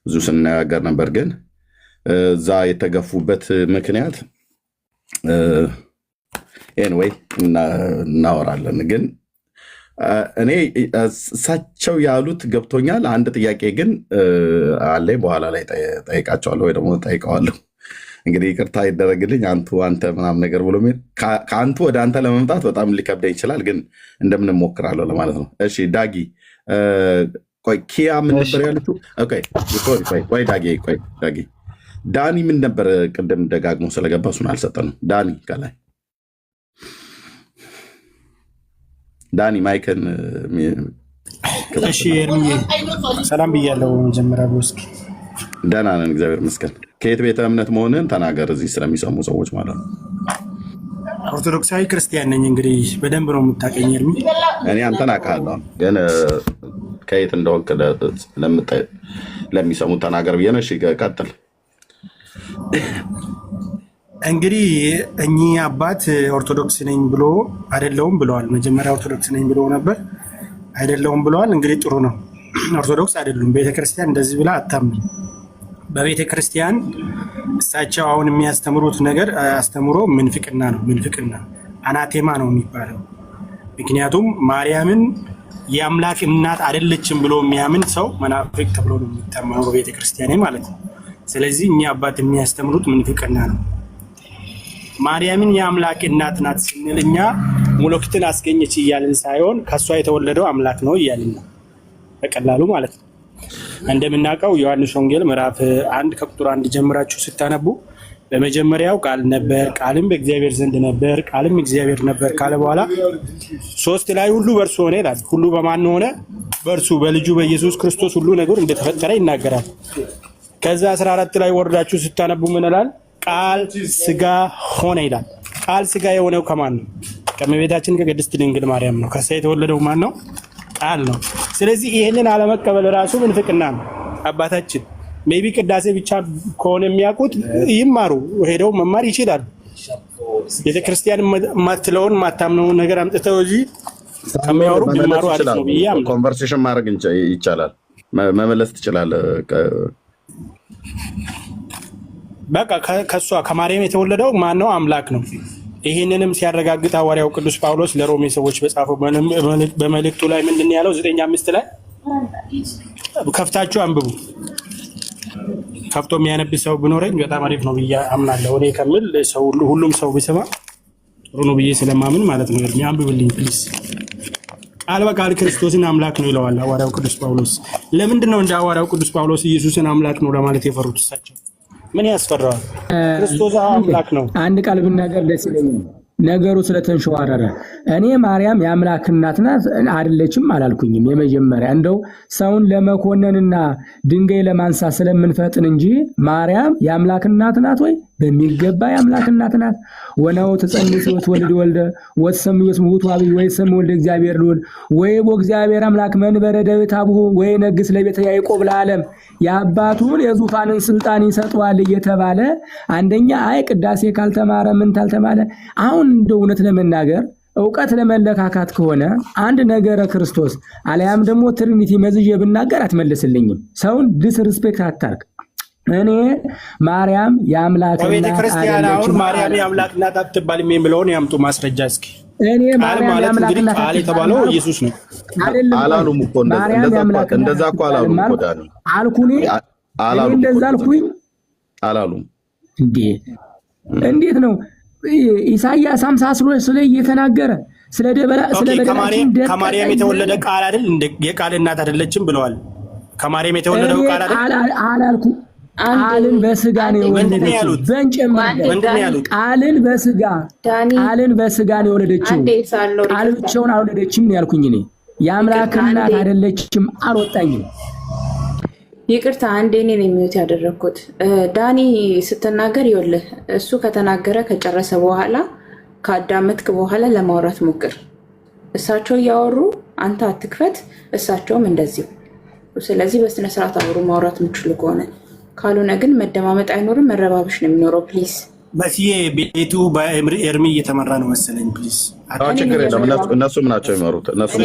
ብዙ ስነጋገር ነበር። ግን እዛ የተገፉበት ምክንያት ኤንዌይ እናወራለን። ግን እኔ እሳቸው ያሉት ገብቶኛል። አንድ ጥያቄ ግን አለ፣ በኋላ ላይ ጠይቃቸዋለሁ ወይ ደግሞ ጠይቀዋለሁ። እንግዲህ ይቅርታ ይደረግልኝ አንተ ምናምን ነገር ብሎ ከአንቱ ወደ አንተ ለመምጣት በጣም ሊከብደኝ ይችላል፣ ግን እንደምን ሞክራለሁ ለማለት ነው። እሺ ዳጊ ቆይ ኪያ ምን ነበር ያለችው? ቆይ ዳጊ ዳኒ ምን ነበር? ቅድም ደጋግሞ ስለገባ እሱን አልሰጠንም። ዳኒ ከላይ ዳኒ ማይክን። እሺ ሰላም ብያለሁ። መጀመሪያ በውስጥ ደህና ነን እግዚአብሔር ይመስገን። ከየት ቤተ እምነት መሆንን ተናገር፣ እዚህ ስለሚሰሙ ሰዎች ማለት ነው። ኦርቶዶክሳዊ ክርስቲያን ነኝ። እንግዲህ በደንብ ነው የምታውቀኝ ኤርሚ። እኔ አንተን አውቃለሁ፣ ግን ከየት እንደሆንክ ለሚሰሙ ተናገር ብዬ ነው። እሺ ቀጥል። እንግዲህ እኚህ አባት ኦርቶዶክስ ነኝ ብሎ አይደለውም ብለዋል። መጀመሪያ ኦርቶዶክስ ነኝ ብሎ ነበር፣ አይደለውም ብለዋል። እንግዲህ ጥሩ ነው። ኦርቶዶክስ አይደሉም። ቤተክርስቲያን እንደዚህ ብላ አታምኝ። በቤተክርስቲያን እሳቸው አሁን የሚያስተምሩት ነገር አስተምሮ ምንፍቅና ነው። ምንፍቅና አናቴማ ነው የሚባለው። ምክንያቱም ማርያምን የአምላክ እናት አይደለችም ብሎ የሚያምን ሰው መናፍቅ ተብሎ ነው የሚታመነው በቤተክርስቲያን ማለት ነው። ስለዚህ እኛ አባት የሚያስተምሩት ምንፍቅና ነው። ማርያምን የአምላክ እናት ናት ስንል እኛ ሞሎክትን አስገኘች እያልን ሳይሆን ከእሷ የተወለደው አምላክ ነው እያልን ነው በቀላሉ ማለት ነው። እንደምናውቀው ዮሐንስ ወንጌል ምዕራፍ 1 ከቁጥር 1 ጀምራችሁ ስታነቡ በመጀመሪያው ቃል ነበር፣ ቃልም በእግዚአብሔር ዘንድ ነበር፣ ቃልም እግዚአብሔር ነበር ካለ በኋላ 3 ላይ ሁሉ በእርሱ ሆነ ይላል። ሁሉ በማን ሆነ? በእርሱ በልጁ በኢየሱስ ክርስቶስ ሁሉ ነገር እንደተፈጠረ ይናገራል። ከዛ 14 ላይ ወርዳችሁ ስታነቡ ምን ይላል? ቃል ስጋ ሆነ ይላል። ቃል ስጋ የሆነው ከማን ነው? ከእመቤታችን ከቅድስት ድንግል ማርያም ነው። ከእሷ የተወለደው ማን ነው? ቃል ነው። ስለዚህ ይህንን አለመቀበል ራሱ ምንፍቅና ነው። አባታችን ሜቢ ቅዳሴ ብቻ ከሆነ የሚያውቁት ይማሩ፣ ሄደው መማር ይችላሉ። ቤተክርስቲያን የማትለውን የማታምነውን ነገር አምጥተው እዚህ ከሚያወሩ ቢማሩ አሪፍ ነው ብዬ አምናለሁ። ኮንቨርሴሽን ማድረግ ይቻላል፣ መመለስ ትችላለህ። በቃ ከሷ ከማርያም የተወለደው ማን ነው? አምላክ ነው። ይህንንም ሲያረጋግጥ ሐዋርያው ቅዱስ ጳውሎስ ለሮሜ ሰዎች በጻፈው በመልእክቱ ላይ ምንድን ያለው 9:5 ላይ ከፍታችሁ አንብቡ። ከፍቶ የሚያነብ ሰው ቢኖረኝ በጣም አሪፍ ነው ብዬ አምናለሁ። እኔ ከምል ሰው ሁሉም ሰው ቢሰማ ጥሩ ነው ብዬ ስለማምን ማለት ነው። አንብብልኝ ፕሊዝ። ቃል በቃል ክርስቶስን አምላክ ነው ይለዋል ሐዋርያው ቅዱስ ጳውሎስ። ለምንድን ነው እንደ ሐዋርያው ቅዱስ ጳውሎስ ኢየሱስን አምላክ ነው ለማለት የፈሩት? እሳቸው ምን ያስፈራዋል? ክርስቶስ አምላክ ነው። አንድ ቃል ብናገር ደስ ይለኛል፣ ነገሩ ስለተንሸዋረረ። እኔ ማርያም የአምላክ እናት ናት አይደለችም አላልኩኝም። የመጀመሪያ እንደው ሰውን ለመኮነንና ድንጋይ ለማንሳት ስለምንፈጥን እንጂ ማርያም የአምላክ እናት ናት ወይ? በሚገባ የአምላክ እናት ናት። ወናው ተጸንስ ወትወልድ ወልደ ወትሰምዮ ስሙ አብይ ወይ ሰም ወልደ እግዚአብሔር ልዑል ወይ እግዚአብሔር አምላክ መንበረ ዳዊት አብሁ ወይ ነግስ ለቤተ ያዕቆብ ለዓለም የአባቱን የዙፋንን ስልጣን ይሰጠዋል እየተባለ አንደኛ አይ ቅዳሴ ካልተማረ ምን ካልተማለ አሁን እንደው እውነት ለመናገር ዕውቀት ለመለካካት ከሆነ አንድ ነገረ ክርስቶስ አለያም ደግሞ ትሪኒቲ መዝዬ ብናገር አትመልስልኝም። ሰውን ዲስሪስፔክት አታርግ። እኔ ማርያም የአምላክ እናት ክርስቲያን አሁን ማርያም የአምላክ እናት አትባልም የሚለውን ያምጡ ማስረጃ እስኪ። እኔ ማርያም የአምላክ እናት ቃል የተባለው ኢየሱስ ነው አላሉም እኮ እንደዛ እኮ አላሉም እኮ ዳኒ አልኩኝ። እንደዛ አልኩኝ አላሉም እንዴ? እንዴት ነው ኢሳይያስ 50 ስለ እየተናገረ ስለ ደበላ ስለ በደላችን ከማርያም የተወለደ ቃል አይደል? የቃል እናት አይደለችም ብለዋል። ከማርያም የተወለደው ቃል አይደል? አላልኩ። ቃልን በስጋ ነው የወለደችው። በእንጨመር ቃልን በስጋ ነው የወለደችው። ቃል ብቻውን አልወለደችም ያልኩኝ እኔ። የአምላክ እናት አይደለችም አልወጣኝም። ይቅርታ አንዴ እኔ ነኝ የሚወት ያደረኩት። ዳኒ ስትናገር ይኸውልህ እሱ ከተናገረ ከጨረሰ በኋላ ካዳመጥክ በኋላ ለማውራት ሞክር። እሳቸው እያወሩ አንተ አትክፈት፣ እሳቸውም እንደዚሁ። ስለዚህ በስነ ስርዓት አብሮ ማውራት የምችሉ ከሆነ ካልሆነ ግን መደማመጥ አይኖርም፣ መረባበሽ ነው የሚኖረው። ፕሊዝ በሲዬ ቤቱ በኤርሚ እየተመራ ነው መሰለኝ። ፕሊዝ ችግር የለም። እነሱም ናቸው የመሩት። እነሱም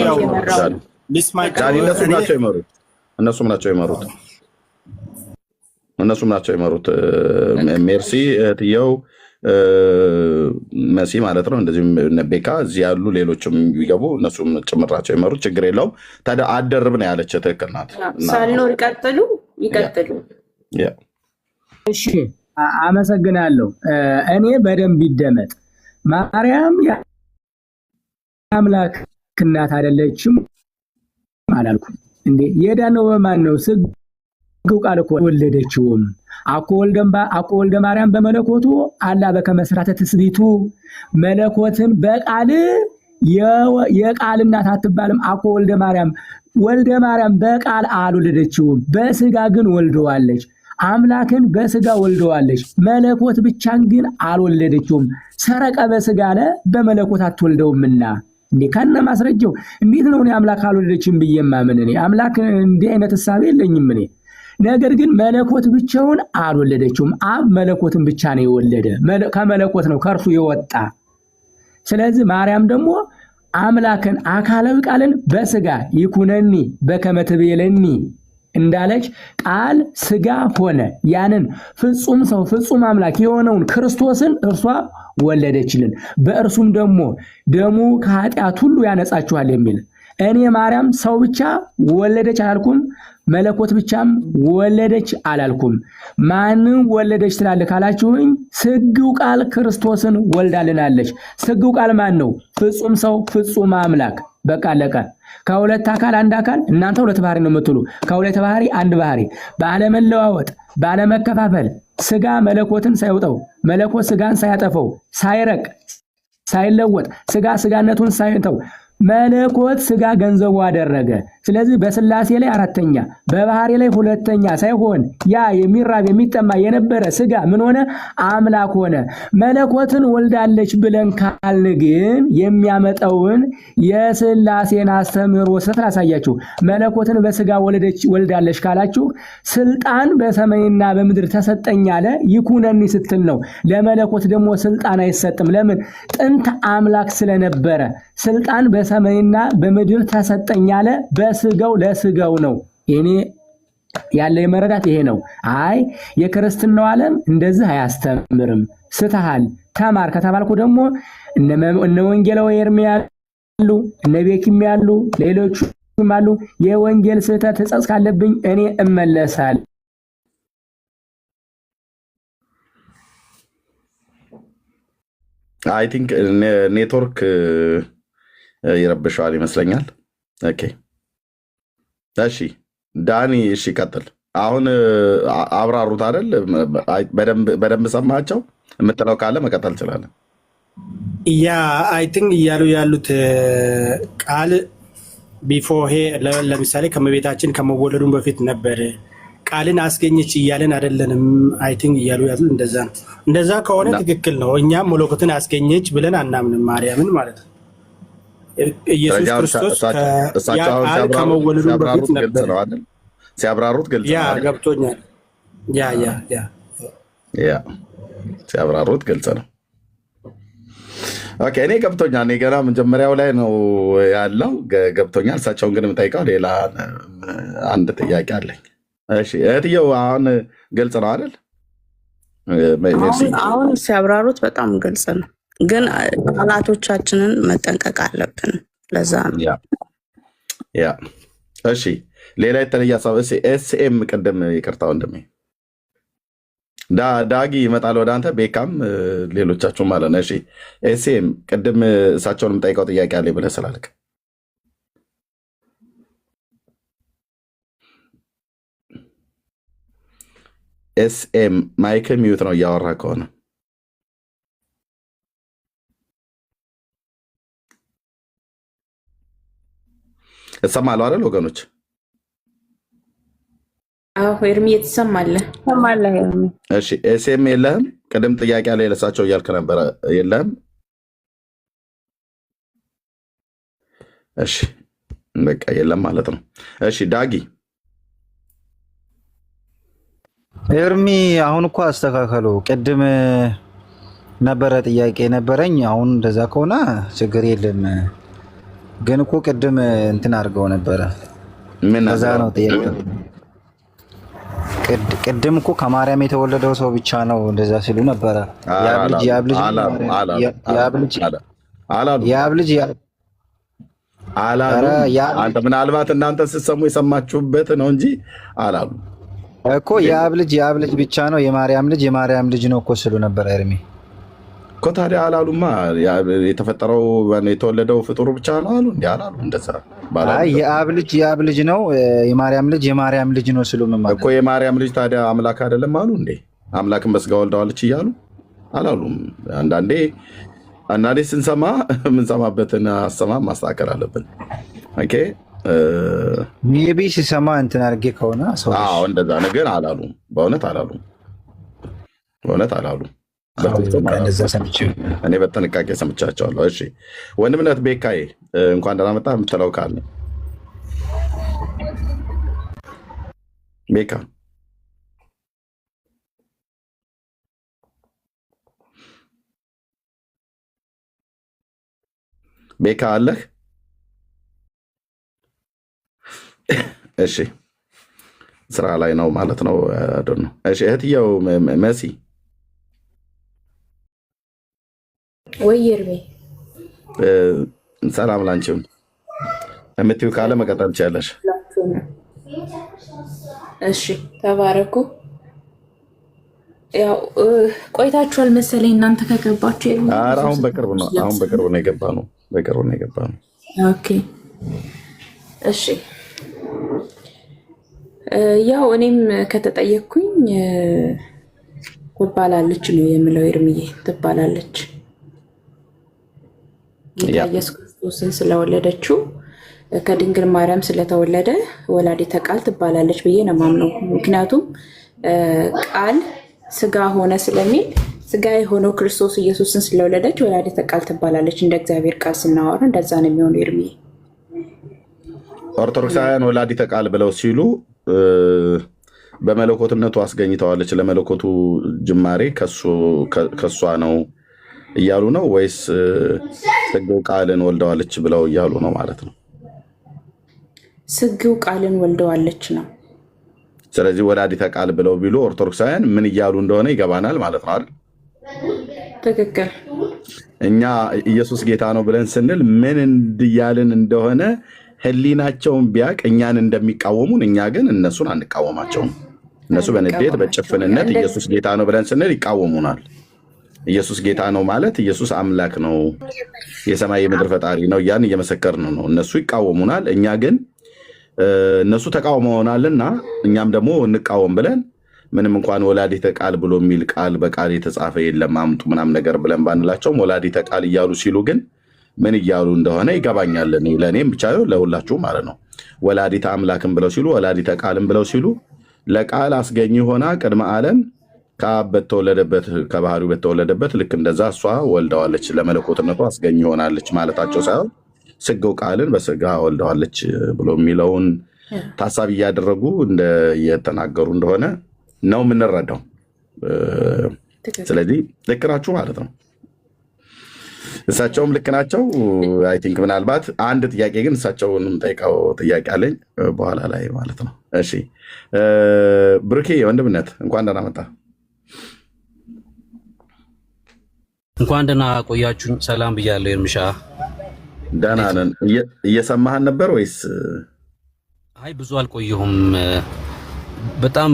ናቸው የመሩት። ሜርሲ እህትየው መሲ ማለት ነው። እንደዚህም ቤካ እዚህ ያሉ ሌሎችም ቢገቡ እነሱም ጭምራቸው የመሩት። ችግር የለውም። ታዲያ አደርብ ነው ያለች ትክክል ናት። ሳልኖር ይቀጥሉ። እሺ አመሰግናለሁ። እኔ በደንብ ይደመጥ። ማርያም የአምላክ እናት አይደለችም አላልኩም እንዴ? የዳነው በማን ነው? ስግው ቃል እኮ ወለደችውም አኮ ወልደ ማርያም በመለኮቱ አላ በከመስራተ ትስቢቱ መለኮትን በቃል የቃል እናት አትባልም። አኮ ወልደ ማርያም በቃል አልወለደችውም፣ በስጋ ግን ወልደዋለች። አምላክን በስጋ ወልደዋለች፣ መለኮት ብቻን ግን አልወለደችውም። ሰረቀ በስጋ አለ በመለኮት አትወልደውምና እንዴ ከነ ማስረጃው እንዴት ነው እኔ አምላክ አልወለደችም ብዬ ማምን? እኔ አምላክ እንዲህ አይነት ሐሳብ የለኝም እኔ። ነገር ግን መለኮት ብቻውን አልወለደችውም። አብ መለኮትን ብቻ ነው የወለደ፣ ከመለኮት ነው ከእርሱ የወጣ። ስለዚህ ማርያም ደግሞ አምላክን አካላዊ ቃልን በስጋ ይኩነኒ በከመ ትቤለኒ እንዳለች ቃል ስጋ ሆነ። ያንን ፍጹም ሰው ፍጹም አምላክ የሆነውን ክርስቶስን እርሷ ወለደችልን። በእርሱም ደግሞ ደሙ ከኃጢአት ሁሉ ያነጻችኋል የሚል እኔ ማርያም ሰው ብቻ ወለደች አላልኩም፣ መለኮት ብቻም ወለደች አላልኩም። ማንን ወለደች ትላለህ ካላችሁኝ፣ ስግው ቃል ክርስቶስን ወልዳልናለች። ስግው ቃል ማን ነው? ፍጹም ሰው ፍጹም አምላክ። በቃ አለቀ። ከሁለት አካል አንድ አካል። እናንተ ሁለት ባህሪ ነው የምትሉ፣ ከሁለት ባህሪ አንድ ባህሪ፣ ባለመለዋወጥ ባለመከፋፈል፣ ስጋ መለኮትን ሳይውጠው መለኮት ስጋን ሳያጠፈው ሳይረቅ ሳይለወጥ ስጋ ስጋነቱን ሳይተው መለኮት ስጋ ገንዘቡ አደረገ። ስለዚህ በስላሴ ላይ አራተኛ በባህሪ ላይ ሁለተኛ ሳይሆን ያ የሚራብ የሚጠማ የነበረ ስጋ ምን ሆነ? አምላክ ሆነ። መለኮትን ወልዳለች ብለን ካልን ግን የሚያመጣውን የስላሴን አስተምህሮ ስፍራ አሳያችሁ። መለኮትን በስጋ ወልዳለች ካላችሁ ስልጣን በሰማይና በምድር ተሰጠኝ አለ ይኩነኒ ስትል ነው። ለመለኮት ደግሞ ስልጣን አይሰጥም። ለምን? ጥንት አምላክ ስለነበረ ስልጣን በሰማይና በምድር ተሰጠኝ አለ። በስጋው ለስጋው ነው። እኔ ያለ መረዳት ይሄ ነው። አይ የክርስትናው ዓለም እንደዚህ አያስተምርም ስተሃል ተማር ከተባልኩ ደግሞ እነ ወንጌላዊ ኤርምያ ያሉ እነ ቤኪም ያሉ ሌሎችም አሉ። የወንጌል ስህተት ሕጸጽ ካለብኝ እኔ እመለሳለሁ። አይ ቲንክ ኔትወርክ ይረብሸዋል ይመስለኛል። ኦኬ እሺ ዳኒ እሺ ቀጥል። አሁን አብራሩት አይደል? በደንብ ሰማቸው። የምትለው ካለ መቀጠል እንችላለን። ያ አይ ቲንክ እያሉ ያሉት ቃል ቢፎሄ ለምሳሌ ከመቤታችን ከመወለዱን በፊት ነበር። ቃልን አስገኘች እያለን አይደለንም። አይ ቲንክ እያሉ ያሉ እንደዛ ነው። እንደዛ ከሆነ ትክክል ነው። እኛም መለኮትን አስገኘች ብለን አናምንም ማርያምን ማለት ነው። ኢየሱስ ክርስቶስ ያ ቃል ከመወለዱን በፊት ነበር። ሲያብራሩት ግልጽ ነው። ያ ገብቶኛል። ያ ሲያብራሩት ግልጽ ነው። ኦኬ እኔ ገብቶኛል። እኔ ገና መጀመሪያው ላይ ነው ያለው ገብቶኛል። እሳቸውን ግን የምጠይቀው ሌላ አንድ ጥያቄ አለኝ። እሺ እህትየው አሁን ግልጽ ነው አይደል? አሁን ሲያብራሩት በጣም ግልጽ ነው፣ ግን ቃላቶቻችንን መጠንቀቅ አለብን። ለዛ ነው ያ እሺ ሌላ የተለየ ሀሳብ ኤስኤም ቅድም ይቅርታ ወንድሜ ዳጊ ይመጣል ወደ አንተ ቤካም ሌሎቻችሁ ማለት ነው። እሺ ኤስኤም ቅድም እሳቸውን የምጠይቀው ጥያቄ አለ ብለህ ስላልክ ኤስኤም ማይክ ሚዩት ነው እያወራ ከሆነ እሰማለሁ አይደል ወገኖች? ኤርሚ ትሰማለህ? እሺ ኤስኤም የለህም? ቅድም ጥያቄ አለ ለእሳቸው እያልክ ነበረ። የለህም? እሺ በቃ የለም ማለት ነው። እሺ ዳጊ ኤርሚ አሁን እኮ አስተካከሉ። ቅድም ነበረ ጥያቄ ነበረኝ። አሁን እንደዛ ከሆነ ችግር የለም። ግን እኮ ቅድም እንትን አድርገው ነበረ። ምን ከዛ ነው ጥያቄ። ቅድም እኮ ከማርያም የተወለደው ሰው ብቻ ነው እንደዛ ሲሉ ነበረ። የአብ ልጅ አንተ ምናልባት እናንተ ስትሰሙ የሰማችሁበት ነው እንጂ አላሉ እኮ። የአብ ልጅ ብቻ ነው፣ የማርያም ልጅ ነው እኮ ሲሉ ነበረ ኤርሚ እኮ። ታዲያ አላሉማ። የተፈጠረው የተወለደው ፍጡሩ ብቻ ነው አሉ። እንዲ አላሉ እንደዛ። የአብ ልጅ ነው፣ የማርያም ልጅ ነው ሲሉ እኮ። የማርያም ልጅ ታዲያ አምላክ አይደለም አሉ እንዴ? አምላክን በስጋ ወልደዋለች እያሉ አላሉም? አንዳንዴ ስንሰማ የምንሰማበትን አሰማም ማስተካከል አለብን። ኦኬ ሜቢ ሲሰማ እንትን አድርጌ ከሆነ እንደዛ ነገር አላሉም። በእውነት አላሉም። እኔ በጥንቃቄ ሰምቻቸዋለሁ። እሺ ወንድምነት ቤካዬ እንኳን ደህና መጣህ። የምትለው ካለ ቤካ አለህ? እሺ ስራ ላይ ነው ማለት ነው። እሺ እህትየው መሲ ወይ ኤርሚ ሰላም ላንቺም። የምትይው ካለ መቀጠል ትችያለሽ። እሺ ተባረኩ። ያው ቆይታችኋል መሰለኝ እናንተ ከገባችሁ። አሁን በቅርብ ነው የገባ ነው። ኦኬ እሺ ያው እኔም ከተጠየቅኩኝ ትባላለች ነው የምለው። ኤርሚዬ ትባላለች። ጌታ ኢየሱስ ክርስቶስን ስለወለደችው ከድንግል ማርያም ስለተወለደ ወላዲተ ቃል ትባላለች ብዬ ነው የማምነው። ምክንያቱም ቃል ስጋ ሆነ ስለሚል ስጋ የሆነው ክርስቶስ ኢየሱስን ስለወለደች ወላዲተ ቃል ትባላለች። እንደ እግዚአብሔር ቃል ስናወራ እንደዛ ነው የሚሆነው። ኤርሚዬ ኦርቶዶክሳውያን ወላዲተ ቃል ብለው ሲሉ በመለኮትነቱ አስገኝተዋለች፣ ለመለኮቱ ጅማሬ ከሷ ነው እያሉ ነው ወይስ ስግው ቃልን ወልደዋለች ብለው እያሉ ነው ማለት ነው? ስግው ቃልን ወልደዋለች ነው። ስለዚህ ወላዲተ ቃል ብለው ቢሉ ኦርቶዶክሳውያን ምን እያሉ እንደሆነ ይገባናል ማለት ነው አይደል? ትክክል። እኛ ኢየሱስ ጌታ ነው ብለን ስንል ምን እንድያልን እንደሆነ ህሊናቸውን ቢያቅ እኛን እንደሚቃወሙን፣ እኛ ግን እነሱን አንቃወማቸውም። እነሱ በንዴት በጭፍንነት ኢየሱስ ጌታ ነው ብለን ስንል ይቃወሙናል። ኢየሱስ ጌታ ነው ማለት ኢየሱስ አምላክ ነው፣ የሰማይ የምድር ፈጣሪ ነው እያን እየመሰከርን ነው። እነሱ ይቃወሙናል። እኛ ግን እነሱ ተቃውመውናልና እኛም ደግሞ እንቃወም ብለን ምንም እንኳን ወላዲተ ቃል ብሎ የሚል ቃል በቃል የተጻፈ የለም አምጡ ምናምን ነገር ብለን ባንላቸውም ወላዲተ ቃል እያሉ ሲሉ ግን ምን እያሉ እንደሆነ ይገባኛል። ለእኔም ብቻ ለሁላችሁ ማለት ነው። ወላዲተ አምላክን ብለው ሲሉ፣ ወላዲተ ቃልን ብለው ሲሉ ለቃል አስገኝ ሆና ቅድመ ዓለም ከአብ በተወለደበት ከባህሪው በተወለደበት ልክ እንደዛ እሷ ወልደዋለች፣ ለመለኮትነቱ አስገኝ ሆናለች ማለታቸው ሳይሆን ስጋው ቃልን በስጋ ወልደዋለች ብሎ የሚለውን ታሳቢ እያደረጉ እየተናገሩ እንደሆነ ነው የምንረዳው። ስለዚህ ልክ ናችሁ ማለት ነው። እሳቸውም ልክ ናቸው። አይ ቲንክ ምናልባት አንድ ጥያቄ ግን እሳቸውንም ጠይቀው ጥያቄ አለኝ በኋላ ላይ ማለት ነው። እሺ ብሩኬ ወንድምነት እንኳን ደህና መጣ። እንኳን ደህና ቆያችሁኝ። ሰላም ብያለሁ። ኤርምሻ ደህና ነን። እየሰማህን ነበር ወይስ? አይ ብዙ አልቆየሁም። በጣም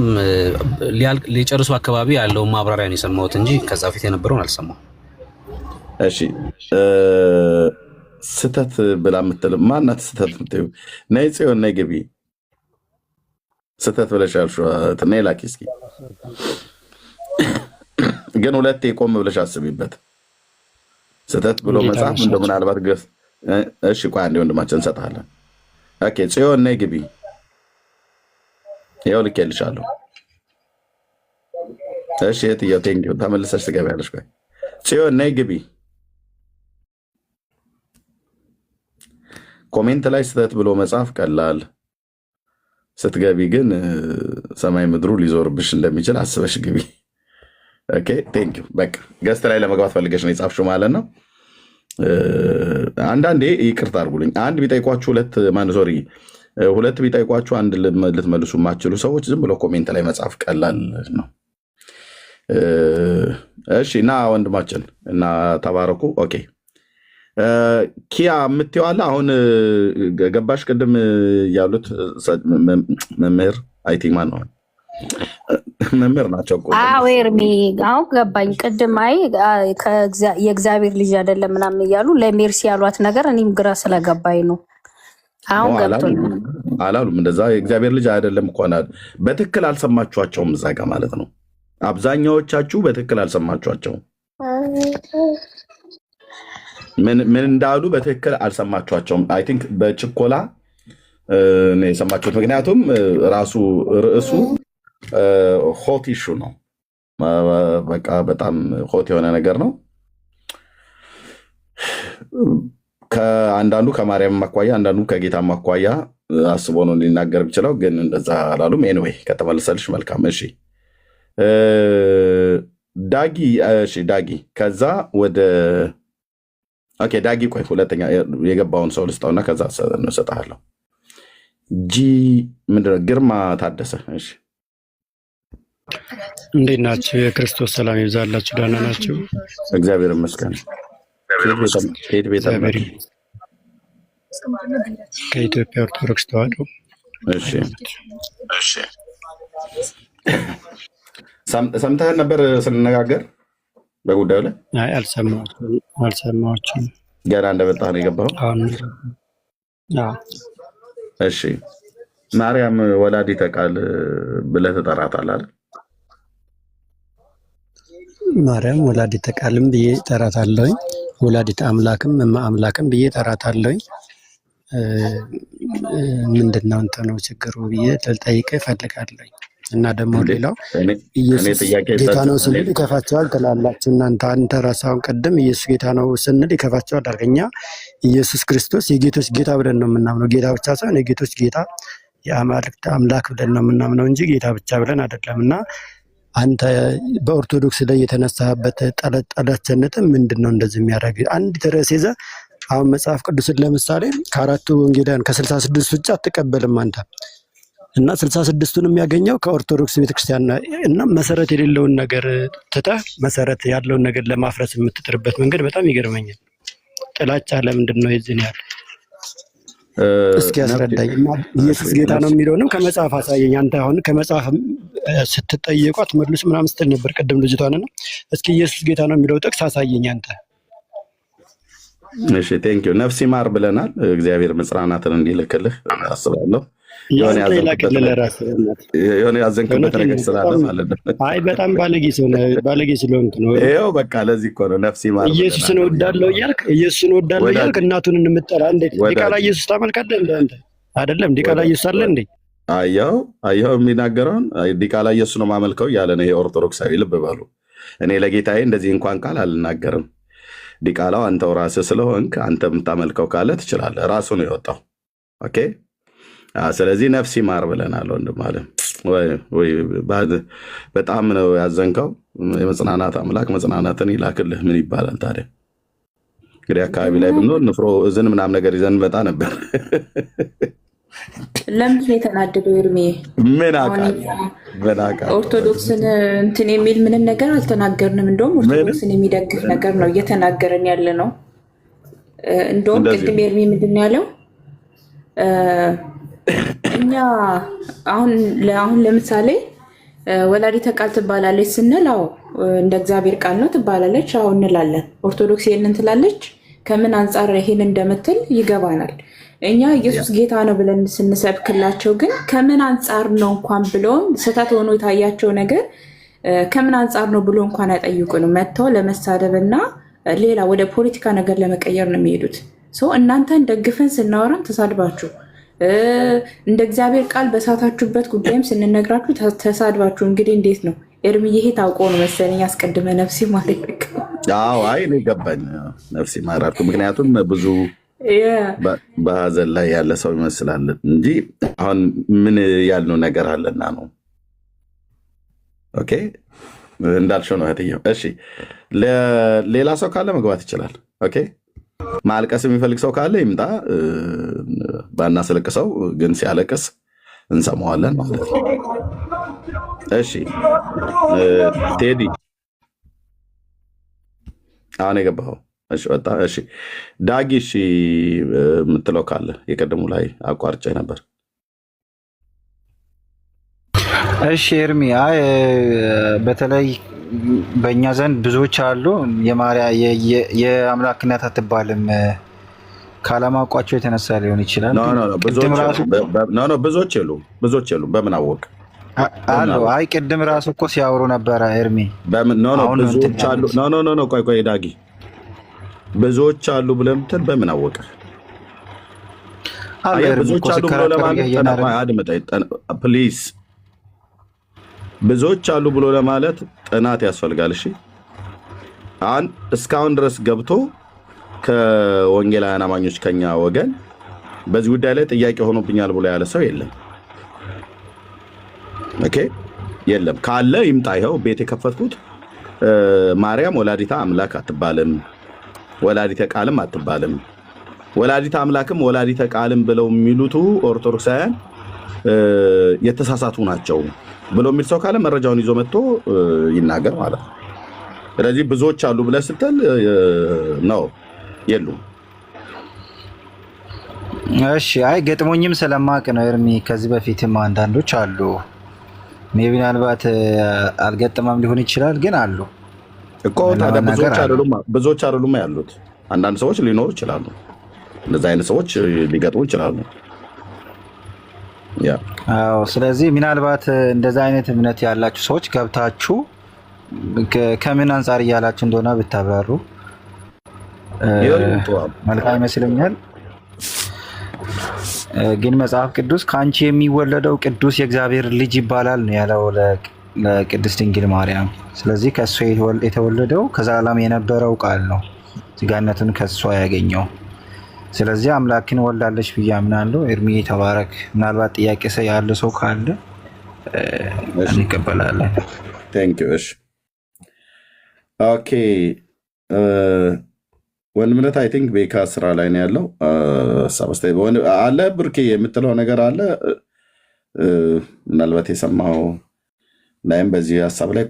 ሊጨርሱ አካባቢ ያለውን ማብራሪያ ነው የሰማሁት እንጂ ከዛ በፊት የነበረውን አልሰማሁም። እሺ ስተት ብላ የምትል ማናት? ስተት የምትይው ነይ ጽዮን ነይ ግቢ። ስተት ብለሻል። ነይ ላኪ እስኪ። ግን ሁለቴ ቆም ብለሽ አስቢበት። ስተት ብሎ መጽሐፍ እንደው ምናልባት ገስ እሺ ቆይ አንዴ ወንድማችን እንሰጥሃለን። ኦኬ ጽዮን ነይ ግቢ። ይኸው ልኬልሻለሁ። እሺ እህትዬው ቴንኪው። ተመልሰሽ ትገቢያለሽ። ቆይ ጽዮን ነይ ግቢ። ኮሜንት ላይ ስተት ብሎ መጽሐፍ ቀላል፣ ስትገቢ ግን ሰማይ ምድሩ ሊዞርብሽ እንደሚችል አስበሽ ግቢ። ኦኬ ቴንኪው። በቃ ገስት ላይ ለመግባት ፈልገሽ ነው የጻፍሽው ማለት ነው። አንዳንዴ ይቅርታ አድርጉልኝ፣ አንድ ቢጠይቋችሁ ሁለት ቢጠይቋችሁ አንድ ልትመልሱ የማትችሉ ሰዎች ዝም ብሎ ኮሜንት ላይ መጻፍ ቀላል ነው። እሺ እና ወንድማችን እና ተባረኩ። ኦኬ ኪያ የምትይዋለ አሁን ገባሽ? ቅድም ያሉት መምህር አይ ቲንክ ማን ነው መምህር ናቸው እኮ። አዎ ኤርሚ አሁን ገባኝ። ቅድም የእግዚአብሔር ልጅ አይደለም ምናምን እያሉ ለሜርሲ ያሏት ነገር እኔም ግራ ስለገባኝ ነው። አሁን ገብቶኛል። አላሉም እንደዛ የእግዚአብሔር ልጅ አይደለም እኮ በትክክል አልሰማችኋቸውም እዛ ጋ ማለት ነው። አብዛኛዎቻችሁ በትክክል አልሰማችኋቸውም። ምን እንዳሉ በትክክል አልሰማችኋቸውም። አይ ቲንክ በችኮላ ነው የሰማችሁት። ምክንያቱም ራሱ ርዕሱ ሆት ኢሹ ነው። በቃ በጣም ሆት የሆነ ነገር ነው። ከአንዳንዱ ከማርያም ማኳያ አንዳንዱ ከጌታ ማኳያ አስቦ ነው ሊናገር ቢችለው፣ ግን እንደዛ አላሉም። ኤኒዌይ ከተመለሰልሽ መልካም። እሺ ዳጊ። እሺ ዳጊ ከዛ ወደ ኦኬ ዳጊ ቆይ ሁለተኛ የገባውን ሰው ልስጠውና ከዛ እንሰጥሃለሁ። ምንድነው ግርማ ታደሰ። እሺ እንዴት ናችሁ? የክርስቶስ ሰላም ይብዛላችሁ። ደህና ናችሁ? እግዚአብሔር ይመስገን። ከየት ቤተ እምነት? ከኢትዮጵያ ኦርቶዶክስ ተዋሕዶ። እሺ ሰምተህን ነበር ስንነጋገር በጉዳዩ ላይ? አይ አልሰማችሁም። ገና እንደመጣህ ነው የገባኸው? እሺ ማርያም ወላዲተ ቃል ብለህ ትጠራታለህ አይደል? ማርያም ወላዲተ ቃልም ብዬ እጠራታለሁኝ። ወላዲተ አምላክም እማ አምላክም ብዬ እጠራታለሁኝ። ምንድነው እንትኑ ችግሩ ብዬ ልጠይቅህ እፈልጋለሁኝ። እና ደግሞ ሌላው ኢየሱስ ጌታ ነው ስንል ይከፋቸዋል ትላላችሁ እናንተ። አንተ ራስህ ቅድም ኢየሱስ ጌታ ነው ስንል ይከፋቸዋል አልክ። እኛ ኢየሱስ ክርስቶስ የጌቶች ጌታ ብለን ነው የምናምነው። ጌታ ብቻ ሳይሆን የጌቶች ጌታ የአማልክት አምላክ ብለን ነው የምናምነው እንጂ ጌታ ብቻ ብለን አይደለም። እና አንተ በኦርቶዶክስ ላይ የተነሳበት ጠላትነት ምንድን ነው እንደዚህ የሚያደርግ? አንድ ርዕስ ይዘህ አሁን መጽሐፍ ቅዱስን ለምሳሌ ከአራቱ ወንጌላውያን ከ66 ውጭ አትቀበልም አንተ። እና 66ቱን የሚያገኘው ከኦርቶዶክስ ቤተክርስቲያን እና መሰረት የሌለውን ነገር ትተህ መሰረት ያለውን ነገር ለማፍረስ የምትጥርበት መንገድ በጣም ይገርመኛል። ጥላቻ ለምንድን ነው የዚህን ያህል? እስኪ ያስረዳኝ። ኢየሱስ ጌታ ነው የሚለውንም ከመጽሐፍ አሳየኝ። አንተ አሁን ከመጽሐፍ ስትጠየቁ አትመልሱ ምናምን ስትል ነበር ቅድም ልጅቷንና፣ እስኪ ኢየሱስ ጌታ ነው የሚለው ጥቅስ አሳየኝ አንተ። እሺ ቴንኪው። ነፍስ ይማር ብለናል። እግዚአብሔር መጽናናትን እንዲልክልህ አስባለሁ። የሆነ ያዘንክበት ነገር ስላለ ማለት ነው። አይ በጣም ባለጌ ስለሆንክ ነው። ይኸው በቃ ለዚህ እኮ ነው ነፍስ ይማር። ኢየሱስን እወዳለሁ እያልክ እናቱን እንምጠራ እንዴት? ዲቃላ ኢየሱስ ታመልካለህ እንደ አንተ አይደለም? ዲቃላ ኢየሱስ አለ እንዴ? አየኸው የሚናገረውን ዲቃላ ኢየሱስ ነው ማመልከው እያለ ነው። ይሄ ኦርቶዶክሳዊ ልብ በሉ። እኔ ለጌታዬ እንደዚህ እንኳን ቃል አልናገርም። ዲቃላው አንተው ራስህ ስለሆንክ አንተ የምታመልከው ካለ ትችላለህ። ራሱ ነው የወጣው። ኦኬ። ስለዚህ ነፍስ ይማር ብለናል። ወንድም አለ ወይ በጣም ነው ያዘንከው። የመጽናናት አምላክ መጽናናትን ይላክልህ። ምን ይባላል ታዲያ? እንግዲህ አካባቢ ላይ ብንሆን ንፍሮ እዝን ምናምን ነገር ይዘን መጣ ነበር። ለምንድን ነው የተናደደው ኤርሜ? ምን አውቃለሁ። ኦርቶዶክስን እንትን የሚል ምንም ነገር አልተናገርንም። እንደውም ኦርቶዶክስን የሚደግፍ ነገር ነው እየተናገርን ያለ ነው። እንደውም ቅድም ኤርሜ ምንድን ነው ያለው? እኛ አሁን ለምሳሌ ወላዲተ ቃል ትባላለች ስንል አዎ እንደ እግዚአብሔር ቃል ነው ትባላለች፣ አዎ እንላለን። ኦርቶዶክስ ይህንን ትላለች። ከምን አንጻር ይሄን እንደምትል ይገባናል። እኛ ኢየሱስ ጌታ ነው ብለን ስንሰብክላቸው ግን ከምን አንጻር ነው እንኳን ብለውን ስህተት ሆኖ የታያቸው ነገር ከምን አንጻር ነው ብሎ እንኳን አይጠይቁንም። መጥተው ለመሳደብና ሌላ ወደ ፖለቲካ ነገር ለመቀየር ነው የሚሄዱት። እናንተን ደግፈን ስናወራም ተሳድባችሁ፣ እንደ እግዚአብሔር ቃል በሳታችሁበት ጉዳይም ስንነግራችሁ ተሳድባችሁ። እንግዲህ እንዴት ነው ኤርሚ? ይሄ ታውቆ ነው መሰለኝ አስቀድመ ነፍሲ ማለት ነው። አይ እኔ ገባኝ ነፍሲ ማራርኩ። ምክንያቱም ብዙ በሀዘን ላይ ያለ ሰው ይመስላል እንጂ አሁን ምን ያልነው ነገር አለና ነው። ኦኬ እንዳልሽው ነው እህትዬው። እሺ ሌላ ሰው ካለ መግባት ይችላል። ኦኬ ማልቀስ የሚፈልግ ሰው ካለ ይምጣ። ባናስለቅሰው ግን ሲያለቅስ እንሰማዋለን ማለት ነው። እሺ ቴዲ አሁን የገባኸው? እሺ ወጣ። እሺ ዳጊ፣ እሺ የምትለው ካለ የቀደሙ ላይ አቋርጬ ነበር። እሺ ኤርሚ፣ በተለይ በእኛ ዘንድ ብዙዎች አሉ የአምላክነት አትባልም ካለማውቋቸው የተነሳ ሊሆን ይችላል። ብዙዎች የሉም። በምን አወቅ አሉ? አይ ቅድም ራሱ እኮ ሲያወሩ ነበረ ኤርሚ። ብዙዎች አሉ። ቆይ ዳጊ፣ ብዙዎች አሉ ብለህ የምትል በምን አወቀ? ብዙዎች አሉ ብሎ ለማለት ፕሊዝ፣ ብዙዎች አሉ ብሎ ለማለት ጥናት ያስፈልጋል። እሺ እስካሁን ድረስ ገብቶ ከወንጌላውያን አማኞች ከኛ ወገን በዚህ ጉዳይ ላይ ጥያቄ ሆኖብኛል ብሎ ያለ ሰው የለም። ኦኬ የለም። ካለ ይምጣ። ይኸው ቤት የከፈትኩት ማርያም ወላዲታ አምላክ አትባልም፣ ወላዲተ ቃልም አትባልም። ወላዲተ አምላክም ወላዲተ ቃልም ብለው የሚሉት ኦርቶዶክሳውያን የተሳሳቱ ናቸው ብሎ የሚል ሰው ካለ መረጃውን ይዞ መጥቶ ይናገር ማለት ነው። ስለዚህ ብዙዎች አሉ ብለህ ስትል ነው የሉም። እሺ አይ ገጥሞኝም ስለማቅ ነው ኤርሚ። ከዚህ በፊትም አንዳንዶች አሉ። ሜይ ቢ ምናልባት አልገጠመም ሊሆን ይችላል፣ ግን አሉ እኮ። ታዲያ ብዙዎች አይደሉም ያሉት። አንዳንድ ሰዎች ሊኖሩ ይችላሉ። እንደዚህ አይነት ሰዎች ሊገጥሙ ይችላሉ። አዎ። ስለዚህ ምናልባት እንደዚህ አይነት እምነት ያላችሁ ሰዎች ገብታችሁ ከምን አንጻር እያላችሁ እንደሆነ ብታብራሩ መልካም ይመስለኛል። ግን መጽሐፍ ቅዱስ ከአንቺ የሚወለደው ቅዱስ የእግዚአብሔር ልጅ ይባላል ነው ያለው ለቅድስት ድንግል ማርያም። ስለዚህ ከእሷ የተወለደው ከዘላለም የነበረው ቃል ነው ሥጋነቱን ከእሷ ያገኘው። ስለዚህ አምላክን ወልዳለች ብዬ አምናለሁ። ኤርሚ ተባረክ። ምናልባት ጥያቄ ያለ ሰው ካለ እንቀበላለን። እሺ ኦኬ። ወንድምነት አይ ቲንክ ቤካ ስራ ላይ ነው ያለው። አለ ብርኬ የምትለው ነገር አለ ምናልባት የሰማው ላይም በዚህ ሀሳብ ላይ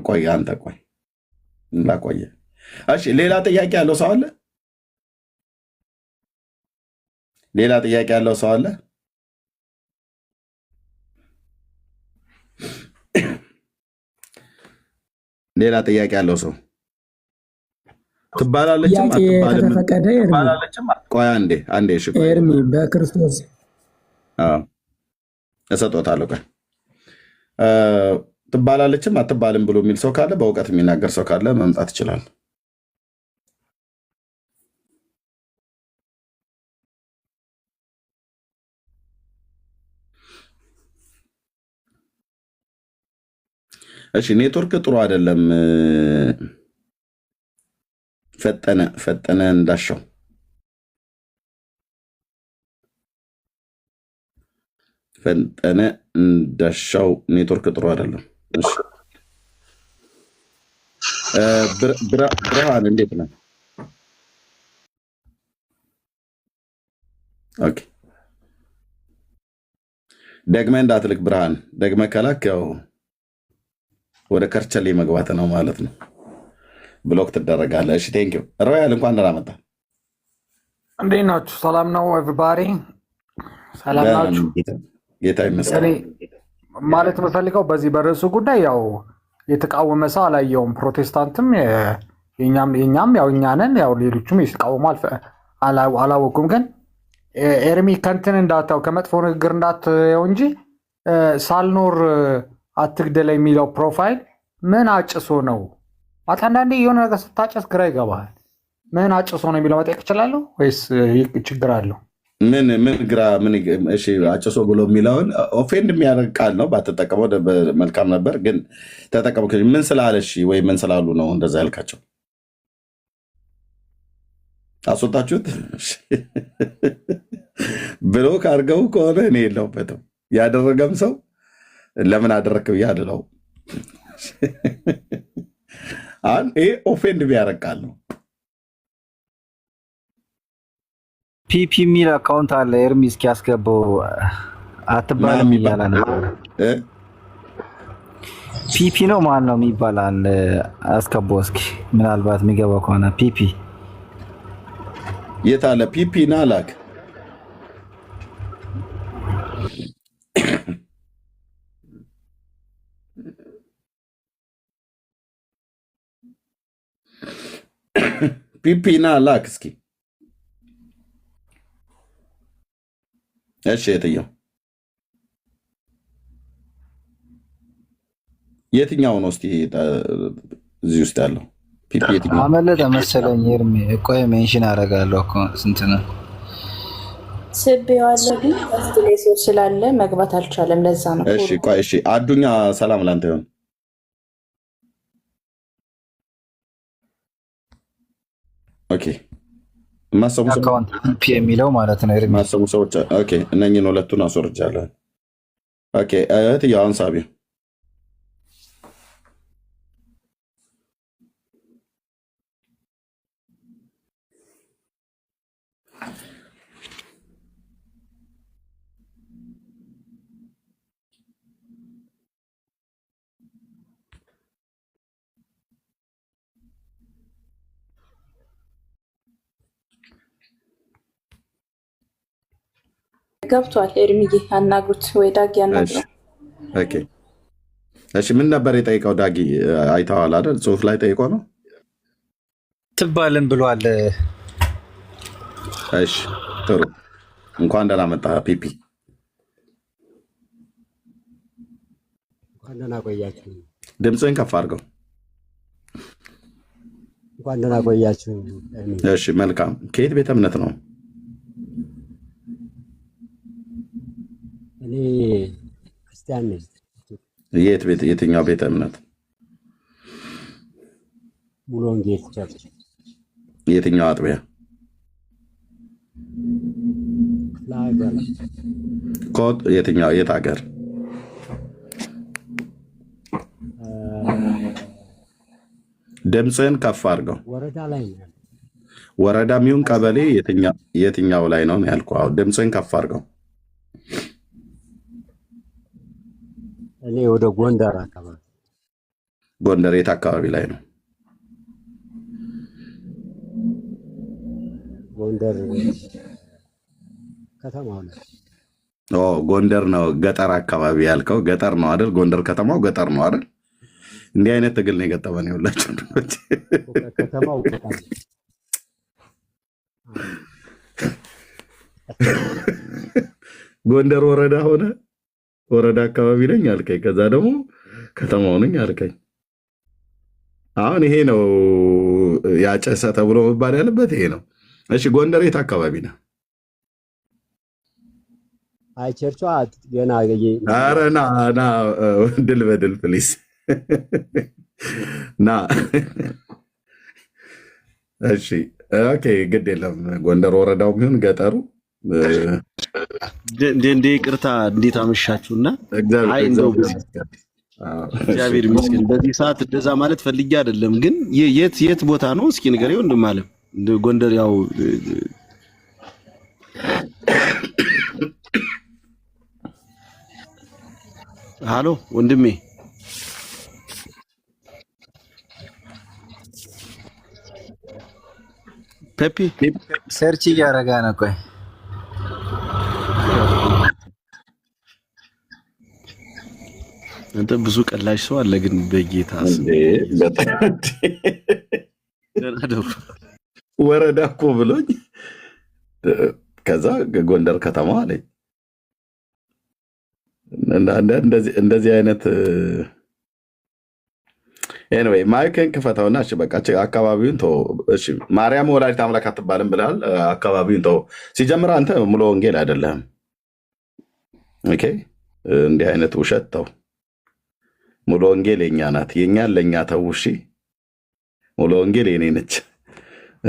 ቆይ አንተ ላቆየ። እሺ ሌላ ጥያቄ ያለው ሰው አለ? ሌላ ጥያቄ ያለው ሰው አለ? ሌላ ጥያቄ ያለው ሰው ትባላለችም አትባልም? ቆይ አንዴ እሺ ኤርሚ በክርስቶስ እሰጦታለሁ። ቆይ ትባላለችም አትባልም ብሎ የሚል ሰው ካለ በእውቀት የሚናገር ሰው ካለ መምጣት ይችላል። እሺ ኔትወርክ ጥሩ አይደለም። ፈጠነ እንዳሻው ኔትወርክ ጥሩ አይደለም። እሺ ብርሃን እንዴት ነህ? ኦኬ ደግመህ እንዳትልክ ብርሃን። ደግመህ ከላክ ያው ወደ ከርቸሌ መግባት ነው ማለት ነው። ብሎክ ትደረጋለህ። እሺ ቴንኪው ሮያል፣ እንኳን ደህና መጣ። እንዴት ናችሁ? ሰላም ነው ኤቭሪባዲ? ሰላም ናችሁ? ጌታ ይመስገን። ማለት የምፈልገው በዚህ በርዕሱ ጉዳይ ያው የተቃወመ ሰው አላየውም። ፕሮቴስታንትም የኛም ያው እኛ ነን፣ ያው ሌሎቹም የተቃወሙ አላወቁም። ግን ኤርሚ ከንትን እንዳታው ከመጥፎ ንግግር እንዳትየው እንጂ ሳልኖር አትግደለ የሚለው ፕሮፋይል ምን አጭሶ ነው? አንዳንዴ የሆነ ነገር ስታጨስ ግራ ይገባል። ምን አጭሶ ነው የሚለው መጠየቅ እችላለሁ ወይስ ችግር አለው? እሺ አጭሶ ብሎ የሚለውን ኦፌንድ የሚያደርግ ቃል ነው። ባትጠቀመው መልካም ነበር፣ ግን ተጠቀሙ። ምን ስላለሽ ወይ ምን ስላሉ ነው እንደዛ ያልካቸው? አስወጣችሁት? ብሎክ አድርገው ከሆነ እኔ የለሁበትም። ያደረገም ሰው ለምን አደረክ ብዬ አልለው። ይሄ ኦፌንድ ቢያደርግ ቃል ነው። ፒፒ የሚል አካውንት አለ። ኤርሚ እስኪ ያስገባው። አትባልም እያለ ነበር። ፒፒ ነው ማን ነው የሚባላል? አስገባው እስኪ ምናልባት የሚገባው ከሆነ ፒፒ የት አለ? ፒፒ ና ላክ። ፒፒ ና ላክ እስኪ። እሺ የትኛው ነው እስቲ እዚህ ውስጥ ያለው? ፒፒ የትኛው አመለጠ መሰለኝ። ኤርሚ ቆይ ሜንሽን አደርጋለሁ እኮ ስንት ነው ስቤዋለሁ፣ ግን ላይ ሰው ስላለ መግባት አልቻለም። ለዛ ነው። እሺ ቆይ እሺ አዱኛ ሰላም ላንተ ይሁን። ኦኬ ማሰቡ አካውንት ፒ የሚለው ማለት ነው። ኤርሚ ማሰቡ ሰዎች ኦኬ፣ እነኝን ሁለቱን አስወርጃለሁ። ኦኬ እህትዬው አንሳቢ ገብቷል። ኤርሚዬ አናግሩት ወይ ዳጊ አናግረው። ኦኬ እሺ ምን ነበር የጠይቀው? ዳጊ አይተዋል አይደል? ጽሁፍ ላይ ጠይቆ ነው ትባልን ብሏል። እሺ ጥሩ፣ እንኳን ደህና መጣ ፒፒ። እንኳን ደህና ቆያችሁ። ድምፅህን ከፍ አድርገው። እንኳን ደህና ቆያችሁ። እሺ መልካም። ከየት ቤተ እምነት ነው? እኔ ክርስቲያን ነኝ። የትኛው ቤተ እምነት? ሙሉ ወንጌል ቸርች። የትኛው አጥቢያ? ኮት የትኛው? የት ሀገር? ድምፅህን ከፍ አድርገው። ወረዳ ላይ ነው። ወረዳ የሚሆን ቀበሌ የትኛው ላይ ነው ያልኩህ? ድምፅህን ከፍ አድርገው። እኔ ወደ ጎንደር አካባቢ። ጎንደር የት አካባቢ ላይ ነው? ጎንደር ከተማው ላይ። ጎንደር ነው ገጠር አካባቢ ያልከው? ገጠር ነው አይደል? ጎንደር ከተማው ገጠር ነው አይደል? እንዲህ አይነት ትግል ነው የገጠመን ይኸውላችሁ። ከተማው ጎንደር ወረዳ ሆነ ወረዳ አካባቢ ነኝ አልከኝ። ከዛ ደግሞ ከተማው ነኝ አልከኝ። አሁን ይሄ ነው ያጨሰ ተብሎ መባል ያለበት ይሄ ነው። እሺ ጎንደር የት አካባቢ ነው? አይ ቸርቿ ገና ኧረ ና ድል በድል ፕሊስ ና። እሺ ኦኬ ግድ የለም ጎንደር ወረዳው ቢሆን ገጠሩ እንደ ይቅርታ እንዴት አመሻችሁና፣ አይ እንደው እግዚአብሔር ይመስገን በዚህ ሰዓት እንደዛ ማለት ፈልጌ አይደለም፣ ግን የት ቦታ ነው እስኪ ንገረኝ ወንድም አለ። ጎንደር ያው ሃሎ ወንድሜ ፔፒ ሰርች እያደረጋ ነው። ቆይ አንተ ብዙ ቀላሽ ሰው አለ ግን በጌታ ወረዳ እኮ ብሎኝ ከዛ ጎንደር ከተማ አለኝ። እንደዚህ አይነት ኤኒዌይ ማይክን ክፈተውና እሺ በቃ አካባቢውን ተው። እሺ ማርያም ወላዲተ አምላክ አትባልም ብለሃል። አካባቢውን ተው። ሲጀምር አንተ ሙሉ ወንጌል አይደለህም። ኦኬ እንዲህ አይነት ውሸት ተው። ሙሉ ወንጌል የኛ ናት። የኛን ለኛ ተው። እሺ ሙሉ ወንጌል የኔ ነች።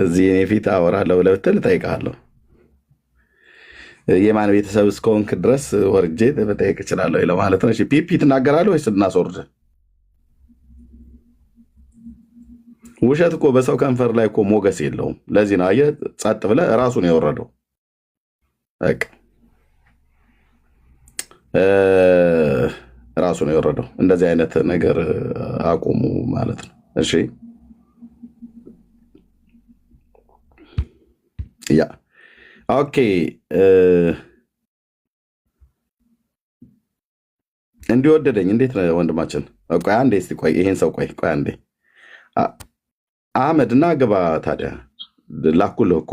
እዚህ እኔ ፊት አወራለሁ ብለህ ብትል እጠይቅሃለሁ። የማን ቤተሰብ እስከሆንክ ድረስ ወርጄ መጠየቅ እችላለሁ ለማለት ነው። እሺ ፒፒ ትናገራለህ ወይስ እናስወርድ? ውሸት እኮ በሰው ከንፈር ላይ እኮ ሞገስ የለውም። ለዚህ ነው አየህ ጸጥ ብለህ ራሱ ነው የወረደው። በቃ ራሱ ነው የወረደው። እንደዚህ አይነት ነገር አቁሙ ማለት ነው። እሺ ያ ኦኬ። እንዲወደደኝ እንዴት ነው ወንድማችን? ቆይ አንዴ እስቲ ቆይ ይሄን ሰው ቆይ አንዴ አህመድ እና ግባ። ታዲያ ላኩልህ እኮ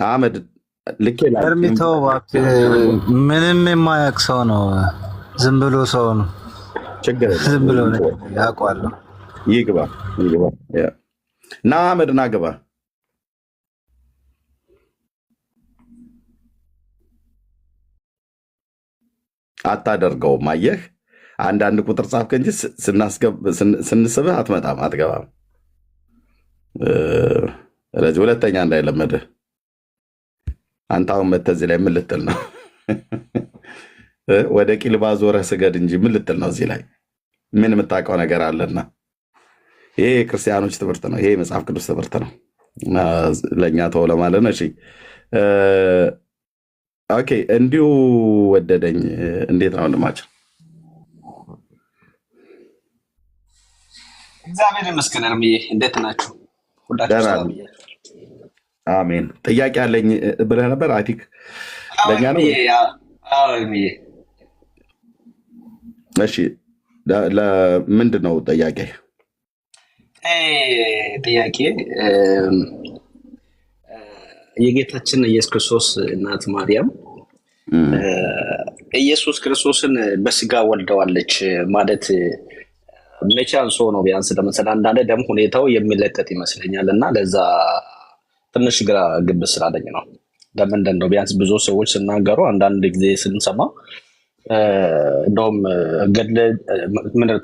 አህመድ ልኬ እርሚተው እባክህ። ምንም የማያውቅ ሰው ነው። ዝም ብሎ ሰው ነው። ችግር ዝም ብሎ ነው ያውቀዋለሁ። ይግባ እና አህመድ እና ግባ። አታደርገውም። አየህ አንዳንድ ቁጥር ጻፍክ እንጂ ስንስብህ አትመጣም፣ አትገባም። ስለዚህ ሁለተኛ እንዳይለመድህ። አንተ አሁን መተህ እዚህ ላይ ምን ልትል ነው? ወደ ቂልባ ዞረህ ስገድ እንጂ ምን ልትል ነው? እዚህ ላይ ምን የምታውቀው ነገር አለና? ይሄ የክርስቲያኖች ትምህርት ነው። ይሄ የመጽሐፍ ቅዱስ ትምህርት ነው። ለእኛ ተው ለማለት ነው። እሺ ኦኬ። እንዲሁ ወደደኝ እንዴት ነው ወንድማችን? እግዚአብሔር ይመስገን። እርምዬ እንዴት ናችሁ? ሁላችሁ ሰላም? አሜን። ጥያቄ አለኝ ብለህ ነበር። አይ ቲንክ ለእኛ ነው። እሺ ለምንድን ነው ጥያቄ? ጥያቄ የጌታችን ኢየሱስ ክርስቶስ እናት ማርያም ኢየሱስ ክርስቶስን በስጋ ወልደዋለች ማለት መቼ አንሶ ነው? ቢያንስ ለምሳሌ አንዳንድ ደም ሁኔታው የሚለጠጥ ይመስለኛል እና ለዛ ትንሽ ግራ ግብስ ስላለኝ ነው። ለምንድን ነው ቢያንስ ብዙ ሰዎች ሲናገሩ አንዳንድ ጊዜ ስንሰማ እንደውም ገድለ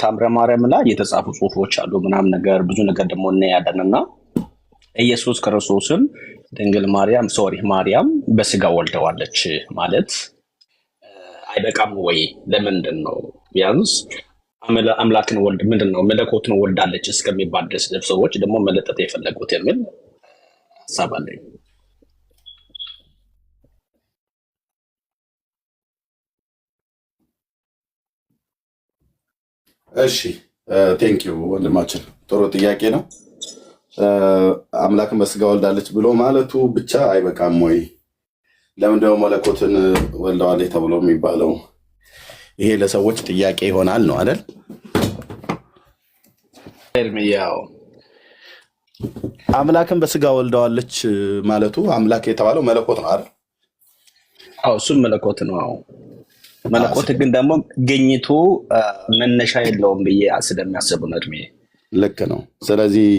ታምረ ማርያም ላይ የተጻፉ ጽሁፎች አሉ ምናምን ነገር ብዙ ነገር ደግሞ እናያለን እና ኢየሱስ ክርስቶስን ድንግል ማርያም በስጋ ወልደዋለች ማለት አይበቃም ወይ? ለምንድን ነው ቢያንስ አምላክን ወልድ ምንድን ነው መለኮትን ወልዳለች እስከሚባል ድረስ ሰዎች ደግሞ መለጠጥ የፈለጉት የሚል ሀሳብ አለኝ። እሺ ቴንክ ዩ ወንድማችን፣ ጥሩ ጥያቄ ነው። አምላክን በስጋ ወልዳለች ብሎ ማለቱ ብቻ አይበቃም ወይ? ለምንድነው መለኮትን ወልደዋለች ተብሎ የሚባለው? ይሄ ለሰዎች ጥያቄ ይሆናል ነው አይደል? ኤርሚያው አምላክን በስጋ ወልደዋለች ማለቱ አምላክ የተባለው መለኮት ነው አይደል? አዎ እሱም መለኮት ነው። አዎ መለኮት ግን ደግሞ ግኝቱ መነሻ የለውም ብዬ ስለሚያስቡ ነው እድሜ። ልክ ነው። ስለዚህ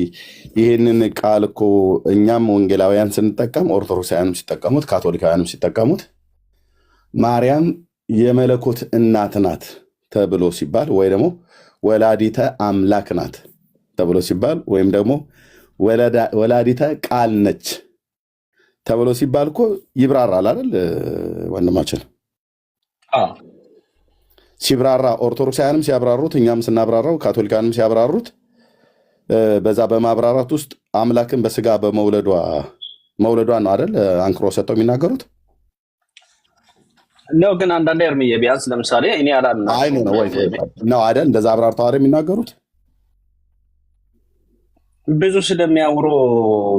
ይህንን ቃል እኮ እኛም ወንጌላውያን ስንጠቀም፣ ኦርቶዶክሳውያንም ሲጠቀሙት፣ ካቶሊካውያንም ሲጠቀሙት ማርያም የመለኮት እናት ናት ተብሎ ሲባል ወይ ደግሞ ወላዲተ አምላክ ናት ተብሎ ሲባል ወይም ደግሞ ወላዲተ ቃል ነች ተብሎ ሲባል እኮ ይብራራል አይደል ወንድማችን? ሲብራራ ኦርቶዶክሳውያንም ሲያብራሩት፣ እኛም ስናብራራው፣ ካቶሊካንም ሲያብራሩት በዛ በማብራራት ውስጥ አምላክን በስጋ መውለዷ ነው አይደል አንክሮ ሰጥተው የሚናገሩት ነው። ግን አንዳንዴ እርምዬ ቢያንስ ለምሳሌ እኔ አላምናቸውም ነው አይደል? እንደዛ አብራርተው አይደል የሚናገሩት? ብዙ ስለሚያወሩ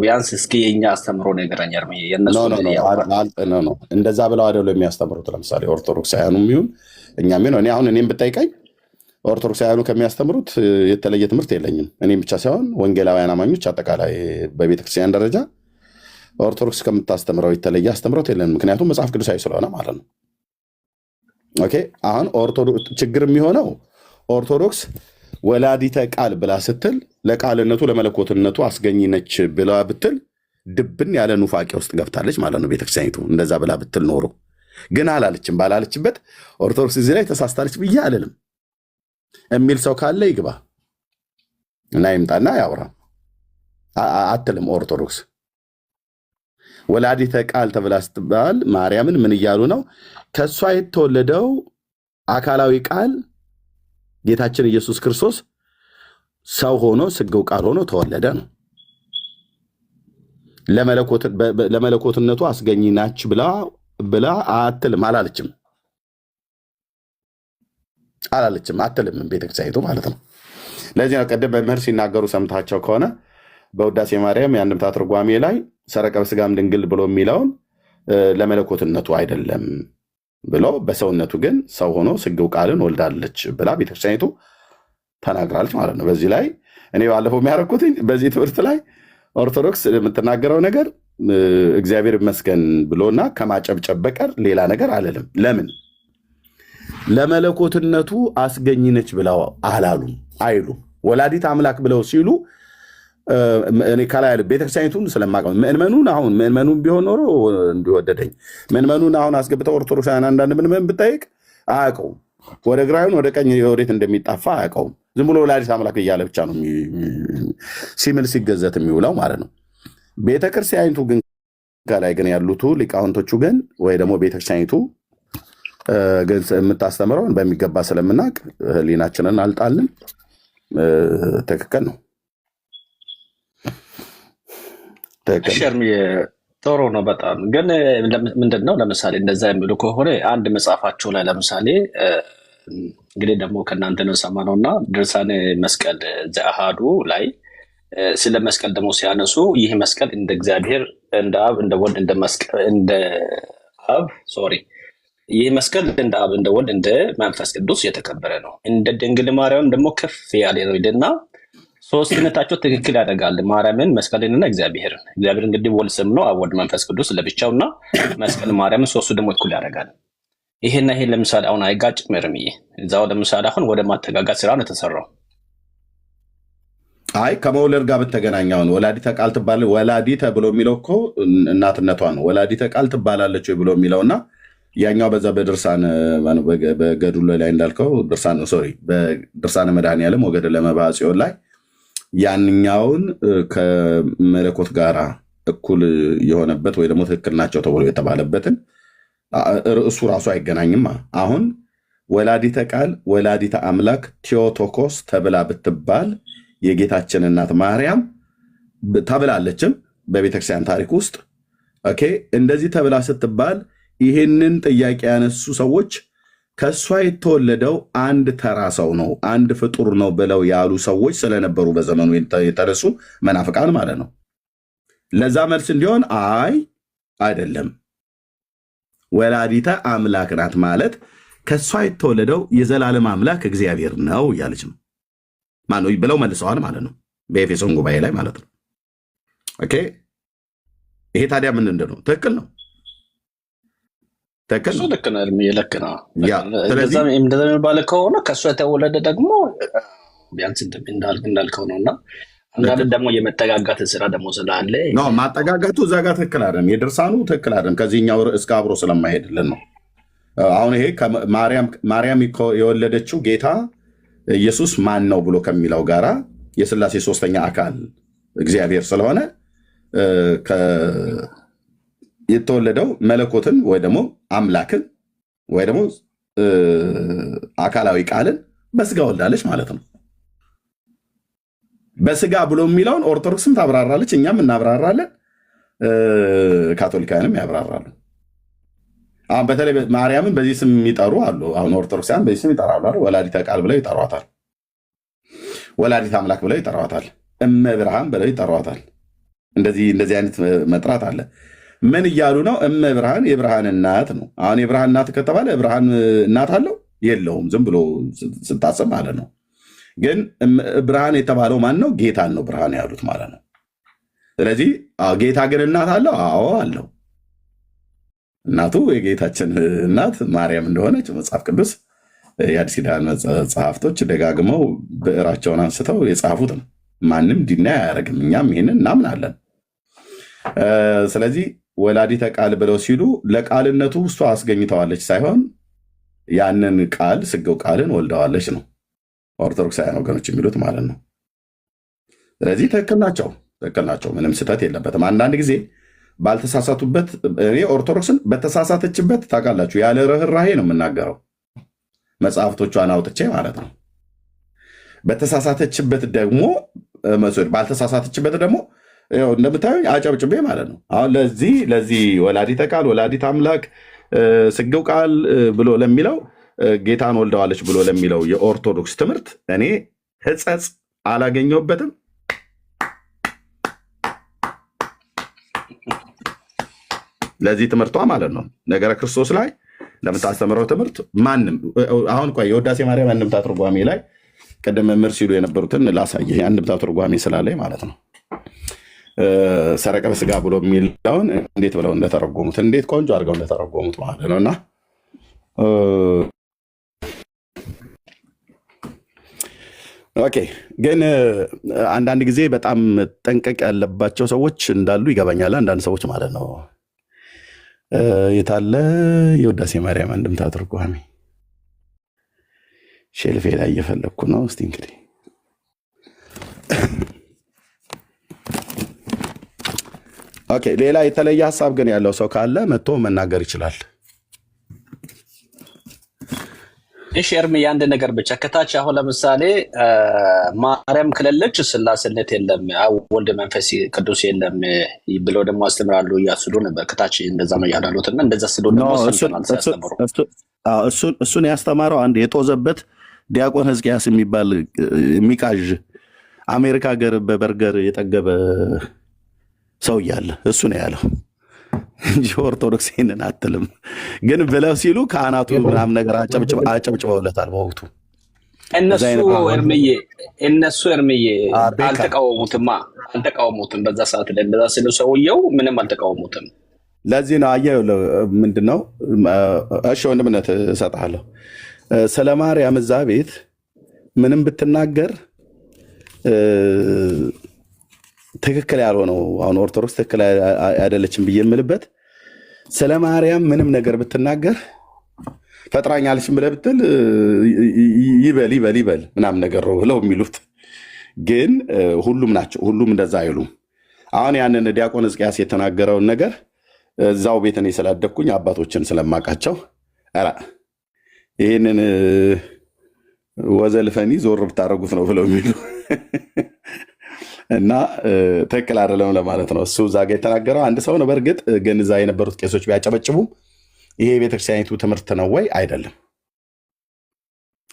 ቢያንስ እስኪ የኛ አስተምሮ ነገረኛ እርምዬ የነሱ ነው እንደዛ ብለው አይደሉ የሚያስተምሩት። ለምሳሌ ኦርቶዶክሳውያኑም ይሁን እኛም ይሁን እኔም ብጠይቀኝ ኦርቶዶክሳውያኑ ከሚያስተምሩት የተለየ ትምህርት የለኝም። እኔም ብቻ ሳይሆን ወንጌላውያን አማኞች አጠቃላይ በቤተክርስቲያን ደረጃ ኦርቶዶክስ ከምታስተምረው የተለየ አስተምሮት የለንም። ምክንያቱም መጽሐፍ ቅዱሳዊ ስለሆነ ማለት ነው። ኦኬ አሁን ችግር የሚሆነው ኦርቶዶክስ ወላዲተ ቃል ብላ ስትል ለቃልነቱ ለመለኮትነቱ አስገኝ ነች ብላ ብትል ድብን ያለ ኑፋቄ ውስጥ ገብታለች ማለት ነው ቤተክርስቲያኒቱ። እንደዛ ብላ ብትል ኖሮ ግን አላለችም። ባላለችበት ኦርቶዶክስ እዚህ ላይ ተሳስታለች ብዬ አልልም የሚል ሰው ካለ ይግባ እና ይምጣና ያውራ። አትልም ኦርቶዶክስ ወላዲተ ቃል ተብላ ስትባል ማርያምን ምን እያሉ ነው? ከእሷ የተወለደው አካላዊ ቃል ጌታችን ኢየሱስ ክርስቶስ ሰው ሆኖ ስጋው ቃል ሆኖ ተወለደ ነው። ለመለኮትነቱ አስገኝ ናች ብላ አትልም፣ አላለችም፣ አትልም ቤተክርስቲያኒቱ ማለት ነው። ለዚህ ነው ቀደም መምህር ሲናገሩ ሰምታቸው ከሆነ በውዳሴ ማርያም የአንድምታ ትርጓሜ ላይ ሰረቀ በስጋም ድንግል ብሎ የሚለውን ለመለኮትነቱ አይደለም ብሎ በሰውነቱ ግን ሰው ሆኖ ስጋው ቃልን ወልዳለች ብላ ቤተክርስቲያኒቱ ተናግራለች ማለት ነው። በዚህ ላይ እኔ ባለፈው የሚያደርኩትኝ በዚህ ትምህርት ላይ ኦርቶዶክስ የምትናገረው ነገር እግዚአብሔር ይመስገን ብሎና ከማጨብጨብ በቀር ሌላ ነገር አልልም። ለምን ለመለኮትነቱ አስገኝነች ብለው አላሉም አይሉም። ወላዲት አምላክ ብለው ሲሉ እኔ ከላይ ቤተክርስቲያኒቱን ስለማቀም ምእመኑን ቢሆን ኖሮ እንዲወደደኝ ምእመኑን አሁን አስገብተው ኦርቶዶክሳውያን አንዳንድ ምእመን ብጠይቅ አያውቀውም። ወደ ግራዩን ወደ ቀኝ ወዴት እንደሚጣፋ አያውቀውም። ዝም ብሎ ወላዲት አምላክ እያለ ብቻ ነው ሲምል ሲገዘት የሚውለው ማለት ነው። ቤተክርስቲያኒቱ ግን ከላይ ግን ያሉት ሊቃውንቶቹ ግን ወይ ደግሞ ቤተክርስቲያኒቱ ግን የምታስተምረውን በሚገባ ስለምናውቅ ህሊናችንን አልጣልን። ትክክል ነው። ጥሩ ነው በጣም ግን ምንድን ነው ለምሳሌ እንደዛ የሚሉ ከሆነ አንድ መጽሐፋቸው ላይ ለምሳሌ እንግዲህ ደግሞ ከእናንተ ነው የሰማነው እና ድርሳነ መስቀል ዘአሃዱ ላይ ስለ መስቀል ደግሞ ሲያነሱ ይህ መስቀል እንደ እግዚአብሔር እንደ አብ እንደ ወልድ እንደ አብ ይህ መስቀል እንደ አብ እንደ ወልድ እንደ መንፈስ ቅዱስ የተከበረ ነው። እንደ ድንግል ማርያም ደግሞ ከፍ ያለ ነው ይልና ሶስትነታቸው ትክክል ያደርጋል። ማርያምን መስቀልንና እግዚአብሔርን እንግዲህ ወልድ ስም ነው፣ አብ ወልድ መንፈስ ቅዱስ ለብቻውና መስቀል ማርያምን ሶስቱ ደግሞ እኩል ያደርጋል። ይሄና ይሄ ለምሳሌ አሁን አይጋጭም? እርምዬ እዛው ለምሳሌ አሁን ወደ ማተጋጋት ስራ ነው የተሰራው። አይ ከመውለድ ጋር በተገናኘውን ወላዲተ ቃል ትባላለች። ወላዲተ ብሎ የሚለው እኮ እናትነቷ ነው። ወላዲተ ቃል ትባላለች ብሎ የሚለውና ያኛው በዛ በገድሉ ላይ እንዳልከው በድርሳነ መድኃኔዓለም ወገድለ መባዓ ጽዮን ላይ ያንኛውን ከመለኮት ጋር እኩል የሆነበት ወይ ደግሞ ትክክል ናቸው ተብሎ የተባለበትን ርዕሱ ራሱ አይገናኝም። አሁን ወላዲተ ቃል ወላዲተ አምላክ ቴዎቶኮስ ተብላ ብትባል የጌታችን እናት ማርያም ተብላለችም በቤተክርስቲያን ታሪክ ውስጥ። ኦኬ እንደዚህ ተብላ ስትባል ይህንን ጥያቄ ያነሱ ሰዎች ከእሷ የተወለደው አንድ ተራ ሰው ነው፣ አንድ ፍጡር ነው ብለው ያሉ ሰዎች ስለነበሩ በዘመኑ የተነሱ መናፍቃን ማለት ነው። ለዛ መልስ እንዲሆን አይደለም፣ ወላዲተ አምላክ ናት ማለት ከእሷ የተወለደው የዘላለም አምላክ እግዚአብሔር ነው እያለች ነው ማነው ብለው መልሰዋል ማለት ነው፣ በኤፌሶን ጉባኤ ላይ ማለት ነው። ኦኬ፣ ይሄ ታዲያ ምን እንደሆነ ትክክል ነው። ልክ ነው። እንደዛ የሚባል ከሆነ ከእሱ የተወለደ ደግሞ ቢያንስ እንዳልከው ነው እና አንዳንድ ደግሞ የመጠጋጋት ስራ ደግሞ ስላለ ማጠጋጋቱ እዛ ጋር ትክክል አይደለም፣ የድርሳኑ ትክክል አይደለም። ከዚህኛው ርዕስ ጋር አብሮ ስለማይሄድልን ነው። አሁን ይሄ ማርያም የወለደችው ጌታ ኢየሱስ ማን ነው ብሎ ከሚለው ጋራ የሥላሴ ሶስተኛ አካል እግዚአብሔር ስለሆነ የተወለደው መለኮትን ወይ ደግሞ አምላክን ወይ ደግሞ አካላዊ ቃልን በስጋ ወልዳለች ማለት ነው። በስጋ ብሎ የሚለውን ኦርቶዶክስም ታብራራለች፣ እኛም እናብራራለን፣ ካቶሊካንም ያብራራሉ። አሁን በተለይ ማርያምን በዚህ ስም የሚጠሩ አሉ። አሁን ኦርቶዶክሳውያን በዚህ ስም ይጠራሉ አይደል? ወላዲተ ቃል ብለው ይጠሯታል፣ ወላዲተ አምላክ ብለው ይጠሯታል፣ እመ ብርሃን ብለው ይጠሯታል። እንደዚህ አይነት መጥራት አለ። ምን እያሉ ነው? እመ ብርሃን የብርሃን እናት ነው። አሁን የብርሃን እናት ከተባለ ብርሃን እናት አለው የለውም? ዝም ብሎ ስታስብ ማለት ነው። ግን ብርሃን የተባለው ማን ነው? ጌታን ነው ብርሃን ያሉት ማለት ነው። ስለዚህ ጌታ ግን እናት አለው? አዎ አለው። እናቱ የጌታችን እናት ማርያም እንደሆነች መጽሐፍ ቅዱስ የአዲስ ኪዳን መጽሐፍቶች ደጋግመው ብዕራቸውን አንስተው የጻፉት ነው። ማንም ዲና አያደርግም። እኛም ይህንን እናምናለን። ስለዚህ ወላዲተ ቃል ብለው ሲሉ ለቃልነቱ ውስጧ አስገኝተዋለች ሳይሆን ያንን ቃል ስገው ቃልን ወልደዋለች ነው ኦርቶዶክሳውያን ወገኖች የሚሉት ማለት ነው። ስለዚህ ትክክል ናቸው፣ ምንም ስህተት የለበትም። አንዳንድ ጊዜ ባልተሳሳቱበት እኔ ኦርቶዶክስን በተሳሳተችበት ታውቃላችሁ ያለ ርኅራሄ ነው የምናገረው፣ መጽሐፍቶቿን አውጥቼ ማለት ነው። በተሳሳተችበት ደግሞ ባልተሳሳተችበት ደግሞ እንደምታዩኝ አጨብጭቤ ማለት ነው። አሁን ለዚህ ወላዲተ ቃል ወላዲተ አምላክ ስግው ቃል ብሎ ለሚለው ጌታን ወልደዋለች ብሎ ለሚለው የኦርቶዶክስ ትምህርት እኔ ሕጸጽ አላገኘሁበትም። ለዚህ ትምህርቷ ማለት ነው ነገረ ክርስቶስ ላይ ለምታስተምረው ትምህርት ማንም አሁን የውዳሴ ማርያም አንድምታ ትርጓሜ ላይ ቅድም መምህር ሲሉ የነበሩትን ላሳየህ የአንድምታ ትርጓሜ ስላለኝ ማለት ነው። ሰረቀ በስጋ ብሎ የሚለውን እንዴት ብለው እንደተረጎሙት እንዴት ቆንጆ አድርገው እንደተረጎሙት ማለት ነው። እና ኦኬ፣ ግን አንዳንድ ጊዜ በጣም ጠንቀቅ ያለባቸው ሰዎች እንዳሉ ይገባኛል። አንዳንድ ሰዎች ማለት ነው። የታለ የውዳሴ ማርያም አንድምታ ትርጓሜ? ሼልፌ ላይ እየፈለግኩ ነው። እስቲ እንግዲህ ኦኬ፣ ሌላ የተለየ ሀሳብ ግን ያለው ሰው ካለ መጥቶ መናገር ይችላል። እሺ ኤርሚ፣ የአንድ ነገር ብቻ ከታች አሁን ለምሳሌ ማርያም ክለለች ስላሴነት የለም ወልድ መንፈስ ቅዱስ የለም ብለው ደግሞ አስተምራሉ እያስሉ ነበር። ከታች እንደዛ ነው ያላሉት እና እንደዛ ስሉ ደግሞ እሱን ያስተማረው አንድ የጦዘበት ዲያቆን ሕዝቅያስ የሚባል የሚቃዥ አሜሪካ ሀገር በበርገር የጠገበ ሰው እያለ እሱ ነው ያለው እንጂ ኦርቶዶክስ ይህንን አትልም። ግን ብለው ሲሉ ካህናቱ ምናምን ነገር አጨብጭበውለታል በወቅቱ። እነሱ እርምዬ አልተቃወሙትም። በዛ ሰዓት ላይ እንደዛ ስሉ ሰውየው ምንም አልተቃወሙትም። ለዚህ ነው አየው ምንድነው። እሺ ወንድምነት እሰጥሃለሁ። ስለ ማርያም እዛ ቤት ምንም ብትናገር ትክክል ያልሆነው አሁን ኦርቶዶክስ ትክክል አይደለችም ብዬ የምልበት ስለ ማርያም ምንም ነገር ብትናገር ፈጥራኛለች ብለህ ብትል ይበል ምናምን ነገር ነው ብለው የሚሉት ግን ሁሉም ናቸው። ሁሉም እንደዛ አይሉም። አሁን ያንን ዲያቆን ሕዝቅያስ የተናገረውን ነገር እዛው ቤት እኔ ስላደግኩኝ አባቶችን ስለማውቃቸው ይህንን ወዘልፈኒ ዞር ብታደረጉት ነው ብለው የሚሉ እና ትክክል አይደለም ለማለት ነው። እሱ እዛ ጋ የተናገረው አንድ ሰው ነው። በእርግጥ ግን እዛ የነበሩት ቄሶች ቢያጨበጭቡም ይሄ የቤተክርስቲያኒቱ ትምህርት ነው ወይ? አይደለም።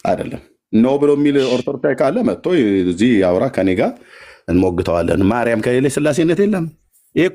አይደለም። ኖ ብሎ የሚል ኦርቶዶክሳዊ ካለ መጥቶ እዚህ ያውራ፣ ከኔ ጋር እንሞግተዋለን። ማርያም ከሌለች ስላሴነት የለም። ይሄ